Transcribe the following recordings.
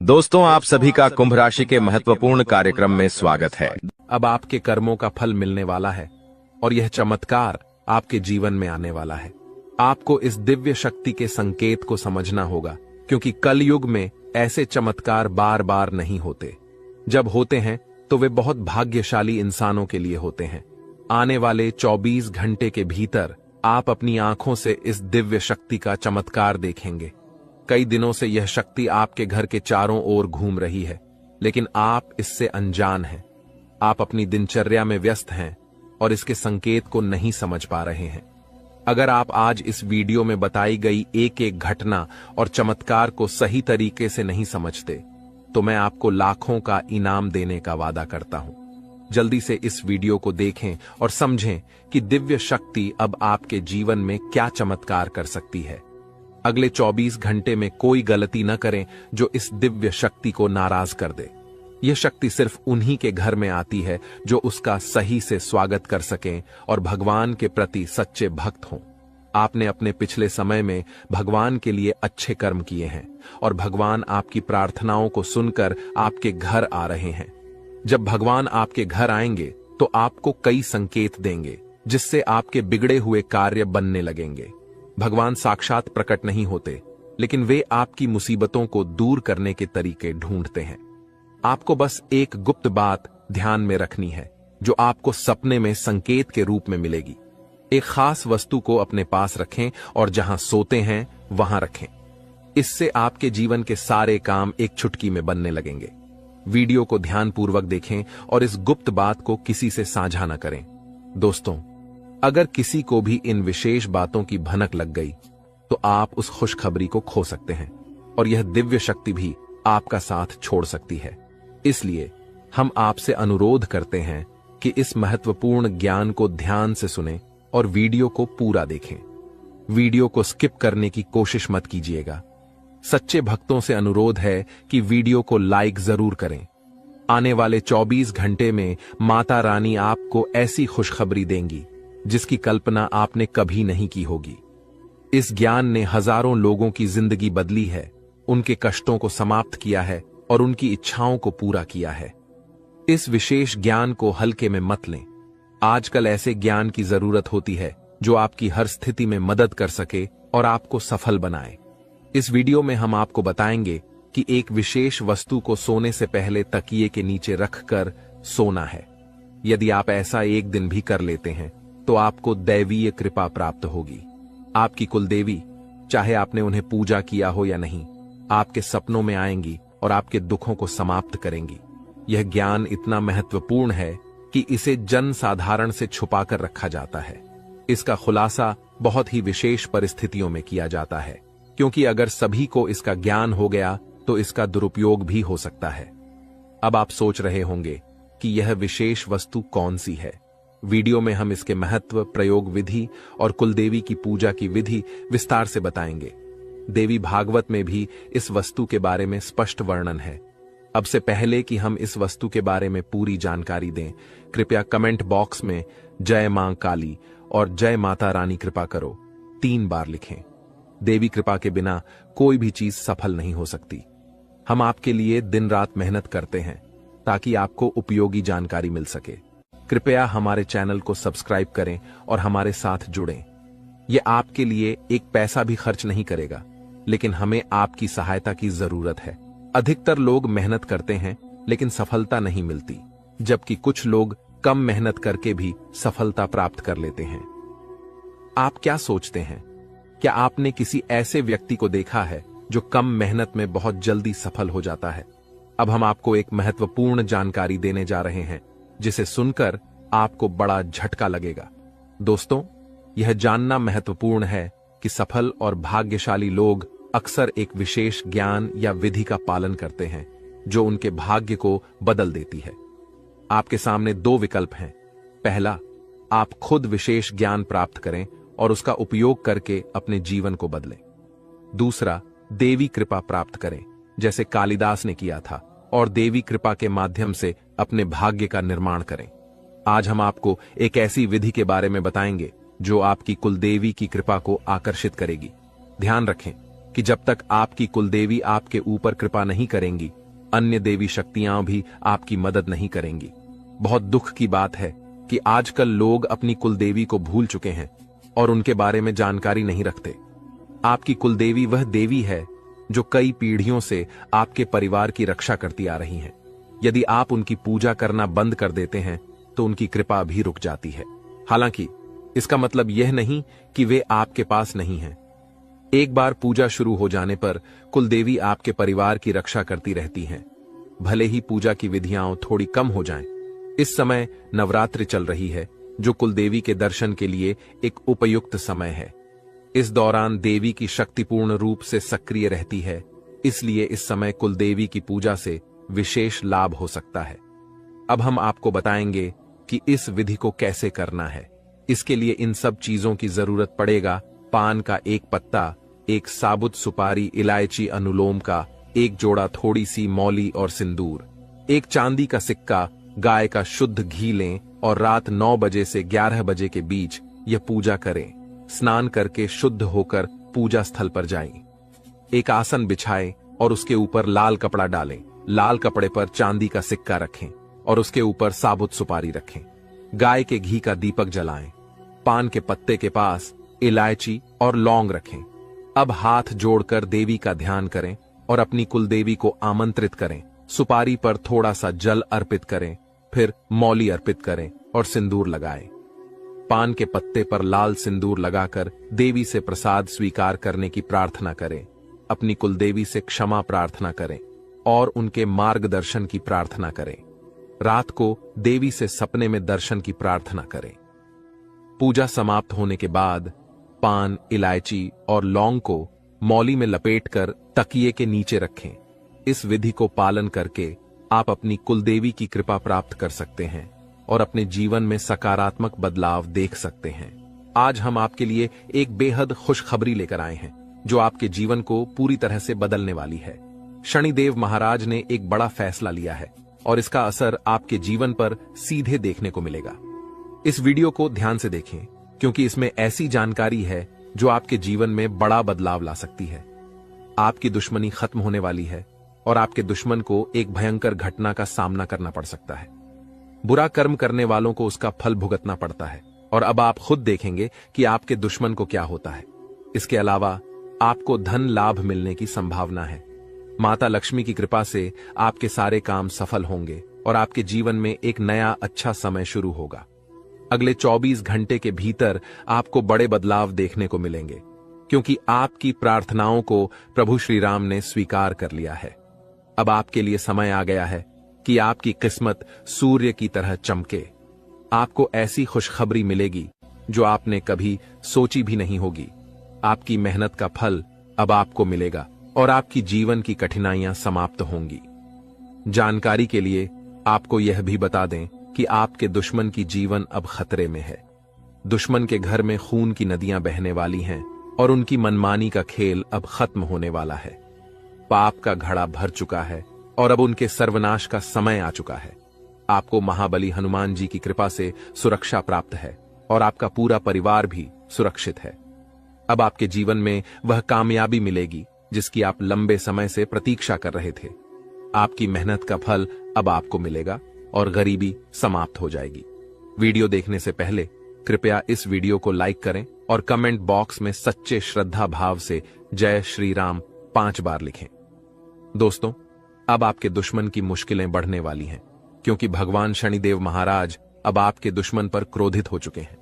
दोस्तों, आप सभी का कुंभ राशि के महत्वपूर्ण कार्यक्रम में स्वागत है। अब आपके कर्मों का फल मिलने वाला है और यह चमत्कार आपके जीवन में आने वाला है। आपको इस दिव्य शक्ति के संकेत को समझना होगा, क्योंकि कलयुग में ऐसे चमत्कार बार बार नहीं होते। जब होते हैं तो वे बहुत भाग्यशाली इंसानों के लिए होते हैं। आने वाले 24 घंटे के भीतर आप अपनी आंखों से इस दिव्य शक्ति का चमत्कार देखेंगे। कई दिनों से यह शक्ति आपके घर के चारों ओर घूम रही है, लेकिन आप इससे अनजान हैं। आप अपनी दिनचर्या में व्यस्त हैं और इसके संकेत को नहीं समझ पा रहे हैं। अगर आप आज इस वीडियो में बताई गई एक एक घटना और चमत्कार को सही तरीके से नहीं समझते, तो मैं आपको लाखों का इनाम देने का वादा करता हूं। जल्दी से इस वीडियो को देखें और समझें कि दिव्य शक्ति अब आपके जीवन में क्या चमत्कार कर सकती है। अगले 24 घंटे में कोई गलती न करें जो इस दिव्य शक्ति को नाराज कर दे। यह शक्ति सिर्फ उन्हीं के घर में आती है जो उसका सही से स्वागत कर सकें और भगवान के प्रति सच्चे भक्त हों। आपने अपने पिछले समय में भगवान के लिए अच्छे कर्म किए हैं और भगवान आपकी प्रार्थनाओं को सुनकर आपके घर आ रहे हैं। जब भगवान आपके घर आएंगे तो आपको कई संकेत देंगे, जिससे आपके बिगड़े हुए कार्य बनने लगेंगे। भगवान साक्षात प्रकट नहीं होते, लेकिन वे आपकी मुसीबतों को दूर करने के तरीके ढूंढते हैं। आपको बस एक गुप्त बात ध्यान में रखनी है, जो आपको सपने में संकेत के रूप में मिलेगी। एक खास वस्तु को अपने पास रखें और जहां सोते हैं वहां रखें। इससे आपके जीवन के सारे काम एक चुटकी में बनने लगेंगे। वीडियो को ध्यानपूर्वक देखें और इस गुप्त बात को किसी से साझा न करें। दोस्तों, अगर किसी को भी इन विशेष बातों की भनक लग गई, तो आप उस खुशखबरी को खो सकते हैं और यह दिव्य शक्ति भी आपका साथ छोड़ सकती है। इसलिए हम आपसे अनुरोध करते हैं कि इस महत्वपूर्ण ज्ञान को ध्यान से सुनें और वीडियो को पूरा देखें। वीडियो को स्किप करने की कोशिश मत कीजिएगा। सच्चे भक्तों से अनुरोध है कि वीडियो को लाइक जरूर करें। आने वाले 24 घंटे में माता रानी आपको ऐसी खुशखबरी देंगी जिसकी कल्पना आपने कभी नहीं की होगी। इस ज्ञान ने हजारों लोगों की जिंदगी बदली है, उनके कष्टों को समाप्त किया है और उनकी इच्छाओं को पूरा किया है। इस विशेष ज्ञान को हल्के में मत लें। आजकल ऐसे ज्ञान की जरूरत होती है जो आपकी हर स्थिति में मदद कर सके और आपको सफल बनाए। इस वीडियो में हम आपको बताएंगे कि एक विशेष वस्तु को सोने से पहले तकिए के नीचे रखकर सोना है। यदि आप ऐसा एक दिन भी कर लेते हैं तो आपको दैवीय कृपा प्राप्त होगी। आपकी कुलदेवी, चाहे आपने उन्हें पूजा किया हो या नहीं, आपके सपनों में आएंगी और आपके दुखों को समाप्त करेंगी। यह ज्ञान इतना महत्वपूर्ण है कि इसे जन साधारण से छुपाकर रखा जाता है। इसका खुलासा बहुत ही विशेष परिस्थितियों में किया जाता है, क्योंकि अगर सभी को इसका ज्ञान हो गया तो इसका दुरुपयोग भी हो सकता है। अब आप सोच रहे होंगे कि यह विशेष वस्तु कौन सी है। वीडियो में हम इसके महत्व, प्रयोग विधि और कुलदेवी की पूजा की विधि विस्तार से बताएंगे। देवी भागवत में भी इस वस्तु के बारे में स्पष्ट वर्णन है। अब से पहले कि हम इस वस्तु के बारे में पूरी जानकारी दें, कृपया कमेंट बॉक्स में जय मां काली और जय माता रानी कृपा करो 3 बार लिखें। देवी कृपा के बिना कोई भी चीज सफल नहीं हो सकती। हम आपके लिए दिन रात मेहनत करते हैं ताकि आपको उपयोगी जानकारी मिल सके। कृपया हमारे चैनल को सब्सक्राइब करें और हमारे साथ जुड़ें। यह आपके लिए एक पैसा भी खर्च नहीं करेगा, लेकिन हमें आपकी सहायता की जरूरत है। अधिकतर लोग मेहनत करते हैं लेकिन सफलता नहीं मिलती, जबकि कुछ लोग कम मेहनत करके भी सफलता प्राप्त कर लेते हैं। आप क्या सोचते हैं? क्या आपने किसी ऐसे व्यक्ति को देखा है जो कम मेहनत में बहुत जल्दी सफल हो जाता है? अब हम आपको एक महत्वपूर्ण जानकारी देने जा रहे हैं, जिसे सुनकर आपको बड़ा झटका लगेगा। दोस्तों, यह जानना महत्वपूर्ण है कि सफल और भाग्यशाली लोग अक्सर एक विशेष ज्ञान या विधि का पालन करते हैं जो उनके भाग्य को बदल देती है। आपके सामने 2 विकल्प हैं। पहला, आप खुद विशेष ज्ञान प्राप्त करें और उसका उपयोग करके अपने जीवन को बदलें। दूसरा, देवी कृपा प्राप्त करें, जैसे कालिदास ने किया था, और देवी कृपा के माध्यम से अपने भाग्य का निर्माण करें। आज हम आपको एक ऐसी विधि के बारे में बताएंगे जो आपकी कुलदेवी की कृपा को आकर्षित करेगी। ध्यान रखें, कि जब तक आपकी कुलदेवी आपके ऊपर कृपा नहीं करेंगी, अन्य देवी शक्तियां भी आपकी मदद नहीं करेंगी। बहुत दुख की बात है कि आजकल लोग अपनी कुलदेवी को भूल चुके हैं और उनके बारे में जानकारी नहीं रखते। आपकी कुलदेवी वह देवी है जो कई पीढ़ियों से आपके परिवार की रक्षा करती आ रही हैं। यदि आप उनकी पूजा करना बंद कर देते हैं तो उनकी कृपा भी रुक जाती है। हालांकि इसका मतलब यह नहीं कि वे आपके पास नहीं हैं। एक बार पूजा शुरू हो जाने पर कुलदेवी आपके परिवार की रक्षा करती रहती हैं, भले ही पूजा की विधियां थोड़ी कम हो जाएं। इस समय नवरात्रि चल रही है, जो कुलदेवी के दर्शन के लिए एक उपयुक्त समय है। इस दौरान देवी की शक्तिपूर्ण रूप से सक्रिय रहती है, इसलिए इस समय कुलदेवी की पूजा से विशेष लाभ हो सकता है। अब हम आपको बताएंगे कि इस विधि को कैसे करना है। इसके लिए इन सब चीजों की जरूरत पड़ेगा: पान का एक पत्ता, एक साबुत सुपारी, इलायची, अनुलोम का एक जोड़ा, थोड़ी सी मौली और सिंदूर, एक चांदी का सिक्का, गाय का शुद्ध घी लें और रात 9 बजे से 11 बजे के बीच यह पूजा करें। स्नान करके शुद्ध होकर पूजा स्थल पर जाएं। एक आसन बिछाएं और उसके ऊपर लाल कपड़ा डालें। लाल कपड़े पर चांदी का सिक्का रखें और उसके ऊपर साबुत सुपारी रखें। गाय के घी का दीपक जलाएं। पान के पत्ते के पास इलायची और लौंग रखें। अब हाथ जोड़कर देवी का ध्यान करें और अपनी कुलदेवी को आमंत्रित करें। सुपारी पर थोड़ा सा जल अर्पित करें, फिर मौली अर्पित करें और सिंदूर लगाएं। पान के पत्ते पर लाल सिंदूर लगाकर देवी से प्रसाद स्वीकार करने की प्रार्थना करें। अपनी कुलदेवी से क्षमा प्रार्थना करें और उनके मार्गदर्शन की प्रार्थना करें। रात को देवी से सपने में दर्शन की प्रार्थना करें। पूजा समाप्त होने के बाद पान, इलायची और लौंग को मौली में लपेटकर तकिए के नीचे रखें। इस विधि को पालन करके आप अपनी कुलदेवी की कृपा प्राप्त कर सकते हैं और अपने जीवन में सकारात्मक बदलाव देख सकते हैं। आज हम आपके लिए एक बेहद खुशखबरी लेकर आए हैं जो आपके जीवन को पूरी तरह से बदलने वाली है। शनिदेव महाराज ने एक बड़ा फैसला लिया है और इसका असर आपके जीवन पर सीधे देखने को मिलेगा। इस वीडियो को ध्यान से देखें, क्योंकि इसमें ऐसी जानकारी है जो आपके जीवन में बड़ा बदलाव ला सकती है। आपकी दुश्मनी खत्म होने वाली है और आपके दुश्मन को एक भयंकर घटना का सामना करना पड़ सकता है। बुरा कर्म करने वालों को उसका फल भुगतना पड़ता है और अब आप खुद देखेंगे कि आपके दुश्मन को क्या होता है। इसके अलावा आपको धन लाभ मिलने की संभावना है। माता लक्ष्मी की कृपा से आपके सारे काम सफल होंगे और आपके जीवन में एक नया अच्छा समय शुरू होगा। अगले 24 घंटे के भीतर आपको बड़े बदलाव देखने को मिलेंगे, क्योंकि आपकी प्रार्थनाओं को प्रभु श्री राम ने स्वीकार कर लिया है। अब आपके लिए समय आ गया है कि आपकी किस्मत सूर्य की तरह चमके। आपको ऐसी खुशखबरी मिलेगी जो आपने कभी सोची भी नहीं होगी। आपकी मेहनत का फल अब आपको मिलेगा और आपकी जीवन की कठिनाइयां समाप्त होंगी। जानकारी के लिए आपको यह भी बता दें कि आपके दुश्मन की जीवन अब खतरे में है। दुश्मन के घर में खून की नदियां बहने वाली हैं और उनकी मनमानी का खेल अब खत्म होने वाला है। पाप का घड़ा भर चुका है और अब उनके सर्वनाश का समय आ चुका है। आपको महाबली हनुमान जी की कृपा से सुरक्षा प्राप्त है और आपका पूरा परिवार भी सुरक्षित है। अब आपके जीवन में वह कामयाबी मिलेगी जिसकी आप लंबे समय से प्रतीक्षा कर रहे थे। आपकी मेहनत का फल अब आपको मिलेगा और गरीबी समाप्त हो जाएगी। वीडियो देखने से पहले कृपया इस वीडियो को लाइक करें और कमेंट बॉक्स में सच्चे श्रद्धा भाव से जय श्री राम 5 बार लिखें। दोस्तों, अब आपके दुश्मन की मुश्किलें बढ़ने वाली हैं, क्योंकि भगवान शनिदेव महाराज अब आपके दुश्मन पर क्रोधित हो चुके हैं।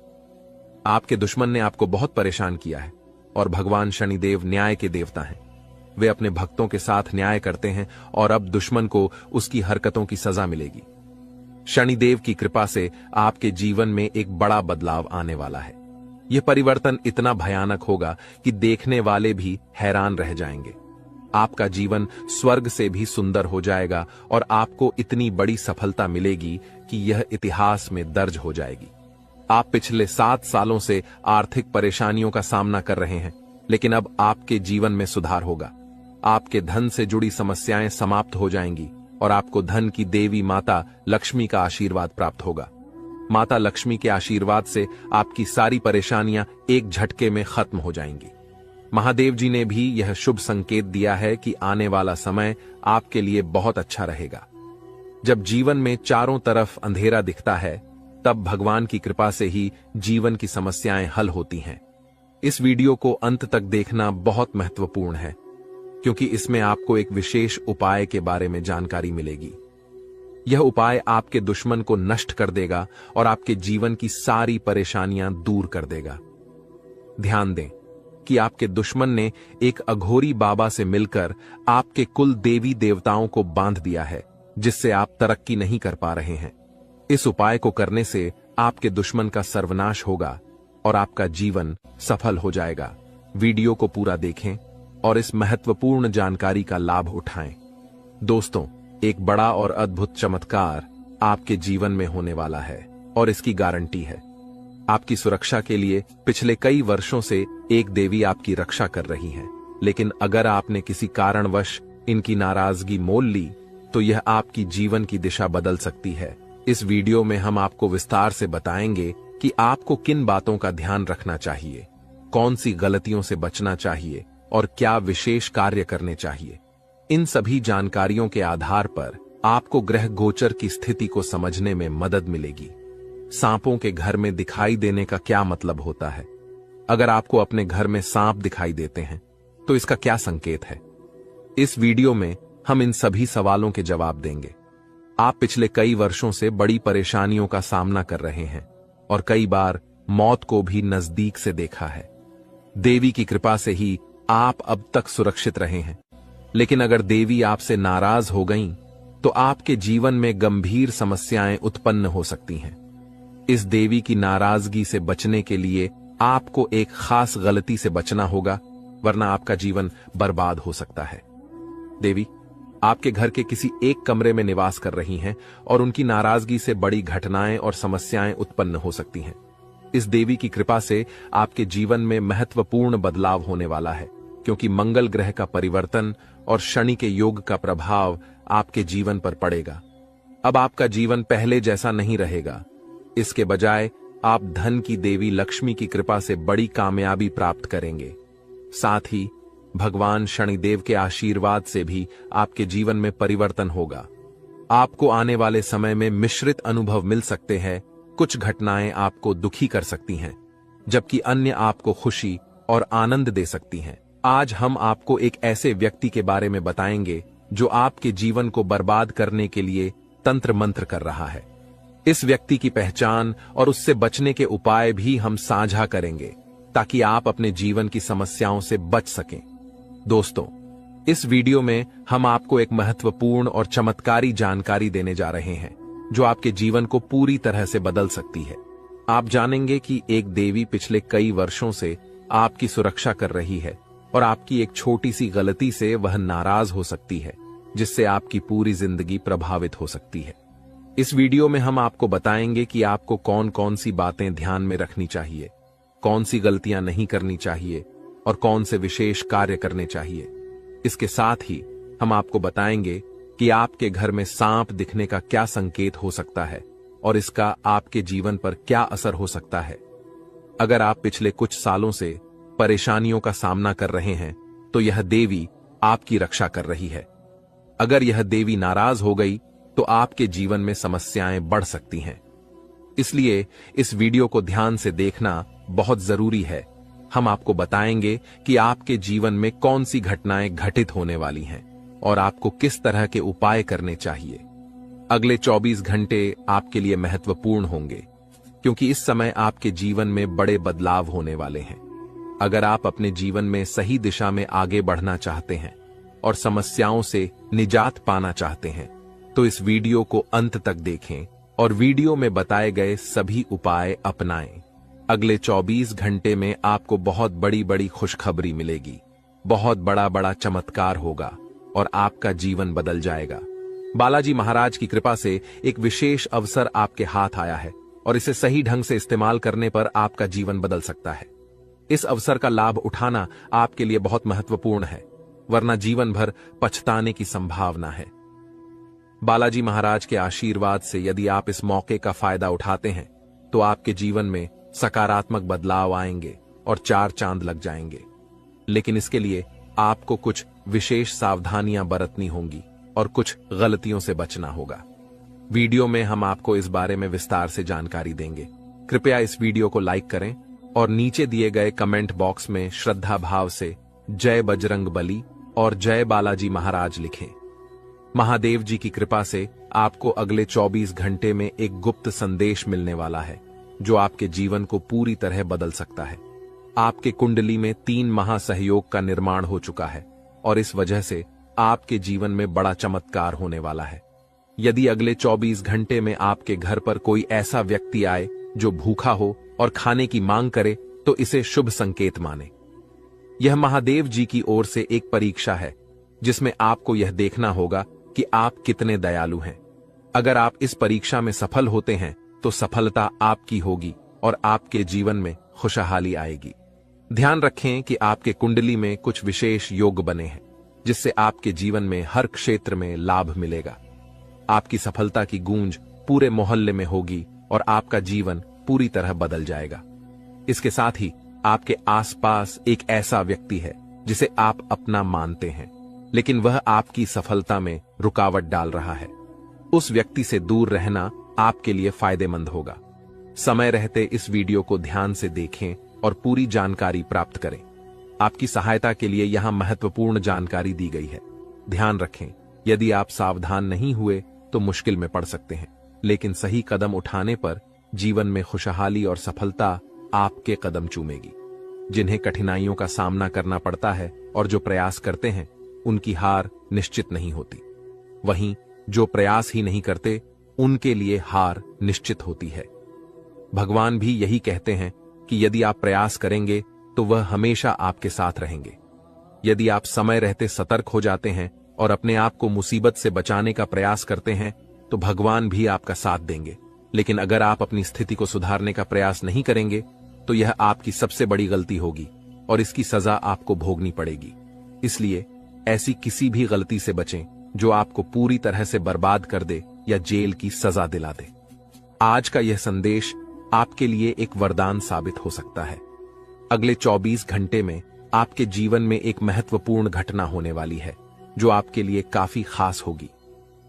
आपके दुश्मन ने आपको बहुत परेशान किया है और भगवान शनिदेव न्याय के देवता हैं। वे अपने भक्तों के साथ न्याय करते हैं और अब दुश्मन को उसकी हरकतों की सजा मिलेगी। शनिदेव की कृपा से आपके जीवन में एक बड़ा बदलाव आने वाला है। यह परिवर्तन इतना भयानक होगा कि देखने वाले भी हैरान रह जाएंगे। आपका जीवन स्वर्ग से भी सुंदर हो जाएगा और आपको इतनी बड़ी सफलता मिलेगी कि यह इतिहास में दर्ज हो जाएगी। आप पिछले 7 सालों से आर्थिक परेशानियों का सामना कर रहे हैं, लेकिन अब आपके जीवन में सुधार होगा। आपके धन से जुड़ी समस्याएं समाप्त हो जाएंगी और आपको धन की देवी माता लक्ष्मी का आशीर्वाद प्राप्त होगा। माता लक्ष्मी के आशीर्वाद से आपकी सारी परेशानियां एक झटके में खत्म हो जाएंगी। महादेव जी ने भी यह शुभ संकेत दिया है कि आने वाला समय आपके लिए बहुत अच्छा रहेगा। जब जीवन में चारों तरफ अंधेरा दिखता है, तब भगवान की कृपा से ही जीवन की समस्याएं हल होती हैं। इस वीडियो को अंत तक देखना बहुत महत्वपूर्ण है, क्योंकि इसमें आपको एक विशेष उपाय के बारे में जानकारी मिलेगी। यह उपाय आपके दुश्मन को नष्ट कर देगा और आपके जीवन की सारी परेशानियां दूर कर देगा। ध्यान दें कि आपके दुश्मन ने एक अघोरी बाबा से मिलकर आपके कुल देवी देवताओं को बांध दिया है, जिससे आप तरक्की नहीं कर पा रहे हैं। इस उपाय को करने से आपके दुश्मन का सर्वनाश होगा और आपका जीवन सफल हो जाएगा। वीडियो को पूरा देखें और इस महत्वपूर्ण जानकारी का लाभ उठाएं। दोस्तों, एक बड़ा और अद्भुत चमत्कार आपके जीवन में होने वाला है और इसकी गारंटी है। आपकी सुरक्षा के लिए पिछले कई वर्षों से एक देवी आपकी रक्षा कर रही है, लेकिन अगर आपने किसी कारणवश इनकी नाराजगी मोल ली तो यह आपकी जीवन की दिशा बदल सकती है। इस वीडियो में हम आपको विस्तार से बताएंगे कि आपको किन बातों का ध्यान रखना चाहिए, कौन सी गलतियों से बचना चाहिए और क्या विशेष कार्य करने चाहिए। इन सभी जानकारियों के आधार पर आपको ग्रह गोचर की स्थिति को समझने में मदद मिलेगी। सांपों के घर में दिखाई देने का क्या मतलब होता है? अगर आपको अपने घर में सांप दिखाई देते हैं तो इसका क्या संकेत है? इस वीडियो में हम इन सभी सवालों के जवाब देंगे। आप पिछले कई वर्षों से बड़ी परेशानियों का सामना कर रहे हैं और कई बार मौत को भी नजदीक से देखा है। देवी की कृपा से ही आप अब तक सुरक्षित रहे हैं, लेकिन अगर देवी आपसे नाराज हो गईं, तो आपके जीवन में गंभीर समस्याएं उत्पन्न हो सकती हैं। इस देवी की नाराजगी से बचने के लिए आपको एक खास गलती से बचना होगा, वरना आपका जीवन बर्बाद हो सकता है। देवी आपके घर के किसी एक कमरे में निवास कर रही हैं और उनकी नाराजगी से बड़ी घटनाएं और समस्याएं उत्पन्न हो सकती हैं। इस देवी की कृपा से आपके जीवन में महत्वपूर्ण बदलाव होने वाला है, क्योंकि मंगल ग्रह का परिवर्तन और शनि के योग का प्रभाव आपके जीवन पर पड़ेगा। अब आपका जीवन पहले जैसा नहीं रहेगा। इसके बजाय आप धन की देवी लक्ष्मी की कृपा से बड़ी कामयाबी प्राप्त करेंगे। साथ ही भगवान शनिदेव के आशीर्वाद से भी आपके जीवन में परिवर्तन होगा। आपको आने वाले समय में मिश्रित अनुभव मिल सकते हैं। कुछ घटनाएं आपको दुखी कर सकती हैं, जबकि अन्य आपको खुशी और आनंद दे सकती हैं। आज हम आपको एक ऐसे व्यक्ति के बारे में बताएंगे जो आपके जीवन को बर्बाद करने के लिए तंत्र मंत्र कर रहा है। इस व्यक्ति की पहचान और उससे बचने के उपाय भी हम साझा करेंगे, ताकि आप अपने जीवन की समस्याओं से बच सकें। दोस्तों, इस वीडियो में हम आपको एक महत्वपूर्ण और चमत्कारी जानकारी देने जा रहे हैं, जो आपके जीवन को पूरी तरह से बदल सकती है। आप जानेंगे कि एक देवी पिछले कई वर्षों से आपकी सुरक्षा कर रही है और आपकी एक छोटी सी गलती से वह नाराज हो सकती है, जिससे आपकी पूरी जिंदगी प्रभावित हो सकती है। इस वीडियो में हम आपको बताएंगे कि आपको कौन कौन सी बातें ध्यान में रखनी चाहिए, कौन सी गलतियां नहीं करनी चाहिए और कौन से विशेष कार्य करने चाहिए। इसके साथ ही हम आपको बताएंगे कि आपके घर में सांप दिखने का क्या संकेत हो सकता है और इसका आपके जीवन पर क्या असर हो सकता है। अगर आप पिछले कुछ सालों से परेशानियों का सामना कर रहे हैं, तो यह देवी आपकी रक्षा कर रही है। अगर यह देवी नाराज हो गई तो आपके जीवन में समस्याएं बढ़ सकती हैं। इसलिए इस वीडियो को ध्यान से देखना बहुत जरूरी है। हम आपको बताएंगे कि आपके जीवन में कौन सी घटनाएं घटित होने वाली हैं और आपको किस तरह के उपाय करने चाहिए। अगले 24 घंटे आपके लिए महत्वपूर्ण होंगे, क्योंकि इस समय आपके जीवन में बड़े बदलाव होने वाले हैं। अगर आप अपने जीवन में सही दिशा में आगे बढ़ना चाहते हैं और समस्याओं से निजात पाना चाहते हैं, तो इस वीडियो को अंत तक देखें और वीडियो में बताए गए सभी उपाय अपनाएं। अगले 24 घंटे में आपको बहुत बड़ी बड़ी खुशखबरी मिलेगी, बहुत बड़ा बड़ा चमत्कार होगा और आपका जीवन बदल जाएगा। बालाजी महाराज की कृपा से एक विशेष अवसर आपके हाथ आया है और इसे सही ढंग से इस्तेमाल करने पर आपका जीवन बदल सकता है। इस अवसर का लाभ उठाना आपके लिए बहुत महत्वपूर्ण है, वरना जीवन भर पछताने की संभावना है। बालाजी महाराज के आशीर्वाद से यदि आप इस मौके का फायदा उठाते हैं, तो आपके जीवन में सकारात्मक बदलाव आएंगे और 4 चांद लग जाएंगे। लेकिन इसके लिए आपको कुछ विशेष सावधानियां बरतनी होंगी और कुछ गलतियों से बचना होगा। वीडियो में हम आपको इस बारे में विस्तार से जानकारी देंगे। कृपया इस वीडियो को लाइक करें और नीचे दिए गए कमेंट बॉक्स में श्रद्धा भाव से जय बजरंग बली और जय बालाजी महाराज लिखें। महादेव जी की कृपा से आपको अगले 24 घंटे में एक गुप्त संदेश मिलने वाला है जो आपके जीवन को पूरी तरह बदल सकता है। आपके कुंडली में 3 महासहयोग का निर्माण हो चुका है और इस वजह से आपके जीवन में बड़ा चमत्कार होने वाला है। यदि अगले 24 घंटे में आपके घर पर कोई ऐसा व्यक्ति आए जो भूखा हो और खाने की मांग करे तो इसे शुभ संकेत माने। यह महादेव जी की ओर से एक परीक्षा है जिसमें आपको यह देखना होगा कि आप कितने दयालु हैं। अगर आप इस परीक्षा में सफल होते हैं तो सफलता आपकी होगी और आपके जीवन में खुशहाली आएगी। ध्यान रखें कि आपके कुंडली में कुछ विशेष योग बने हैं जिससे आपके जीवन में हर क्षेत्र में लाभ मिलेगा। आपकी सफलता की गूंज पूरे मोहल्ले में होगी और आपका जीवन पूरी तरह बदल जाएगा। इसके साथ ही आपके आसपास एक ऐसा व्यक्ति है जिसे आप अपना मानते हैं, लेकिन वह आपकी सफलता में रुकावट डाल रहा है। उस व्यक्ति से दूर रहना आपके लिए फायदेमंद होगा। समय रहते इस वीडियो को ध्यान से देखें और पूरी जानकारी प्राप्त करें। आपकी सहायता के लिए यहां महत्वपूर्ण जानकारी दी गई है। ध्यान रखें, यदि आप सावधान नहीं हुए तो मुश्किल में पड़ सकते हैं, लेकिन सही कदम उठाने पर जीवन में खुशहाली और सफलता आपके कदम चूमेगी। जिन्हें कठिनाइयों का सामना करना पड़ता है और जो प्रयास करते हैं उनकी हार निश्चित नहीं होती। वहीं जो प्रयास ही नहीं करते उनके लिए हार निश्चित होती है। भगवान भी यही कहते हैं कि यदि आप प्रयास करेंगे तो वह हमेशा आपके साथ रहेंगे। यदि आप समय रहते सतर्क हो जाते हैं और अपने आप को मुसीबत से बचाने का प्रयास करते हैं तो भगवान भी आपका साथ देंगे। लेकिन अगर आप अपनी स्थिति को सुधारने का प्रयास नहीं करेंगे तो यह आपकी सबसे बड़ी गलती होगी और इसकी सजा आपको भोगनी पड़ेगी। इसलिए ऐसी किसी भी गलती से बचें जो आपको पूरी तरह से बर्बाद कर दे या जेल की सजा दिला दे। आज का यह संदेश आपके लिए एक वरदान साबित हो सकता है। अगले 24 घंटे में आपके जीवन में एक महत्वपूर्ण घटना होने वाली है जो आपके लिए काफी खास होगी।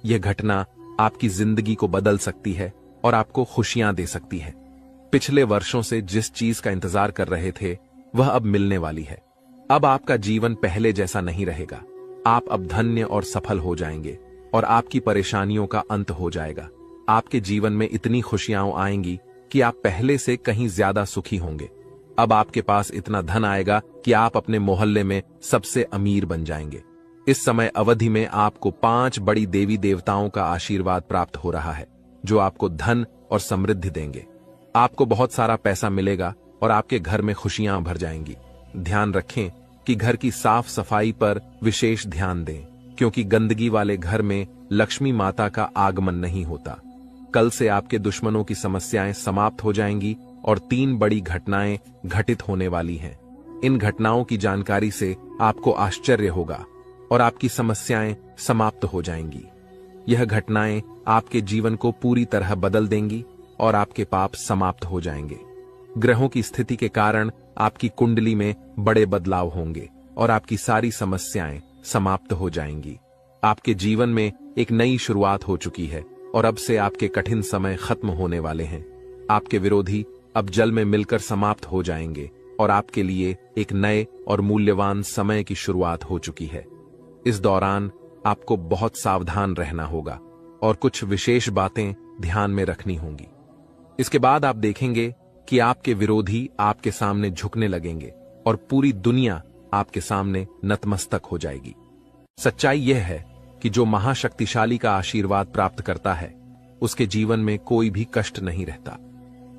यह घटना आपकी जिंदगी को बदल सकती है और आपको खुशियां दे सकती है। पिछले वर्षों से जिस चीज का इंतजार कर रहे थे वह अब मिलने वाली है। अब आपका जीवन पहले जैसा नहीं रहेगा। आप अब धन्य और सफल हो जाएंगे और आपकी परेशानियों का अंत हो जाएगा। आपके जीवन में इतनी खुशियां आएंगी कि आप पहले से कहीं ज्यादा सुखी होंगे। अब आपके पास इतना धन आएगा कि आप अपने मोहल्ले में सबसे अमीर बन जाएंगे। इस समय अवधि में आपको 5 बड़ी देवी देवताओं का आशीर्वाद प्राप्त हो रहा है जो आपको धन और समृद्धि देंगे। आपको बहुत सारा पैसा मिलेगा और आपके घर में खुशियां भर जाएंगी। ध्यान रखें कि घर की साफ सफाई पर विशेष ध्यान दें, क्योंकि गंदगी वाले घर में लक्ष्मी माता का आगमन नहीं होता। कल से आपके दुश्मनों की समस्याएं समाप्त हो जाएंगी और 3 बड़ी घटनाएं घटित होने वाली हैं। इन घटनाओं की जानकारी से आपको आश्चर्य होगा और आपकी समस्याएं समाप्त हो जाएंगी। यह घटनाएं आपके जीवन को पूरी तरह बदल देंगी और आपके पाप समाप्त हो जाएंगे। ग्रहों की स्थिति के कारण आपकी कुंडली में बड़े बदलाव होंगे और आपकी सारी समस्याएं समाप्त हो जाएंगी। आपके जीवन में एक नई शुरुआत हो चुकी है और अब से आपके कठिन समय खत्म होने वाले हैं। आपके विरोधी अब जल में मिलकर समाप्त हो जाएंगे और आपके लिए एक नए और मूल्यवान समय की शुरुआत हो चुकी है। इस दौरान आपको बहुत सावधान रहना होगा और कुछ विशेष बातें ध्यान में रखनी होंगी। इसके बाद आप देखेंगे कि आपके विरोधी आपके सामने झुकने लगेंगे और पूरी दुनिया आपके सामने नतमस्तक हो जाएगी। सच्चाई यह है कि जो महाशक्तिशाली का आशीर्वाद प्राप्त करता है उसके जीवन में कोई भी कष्ट नहीं रहता।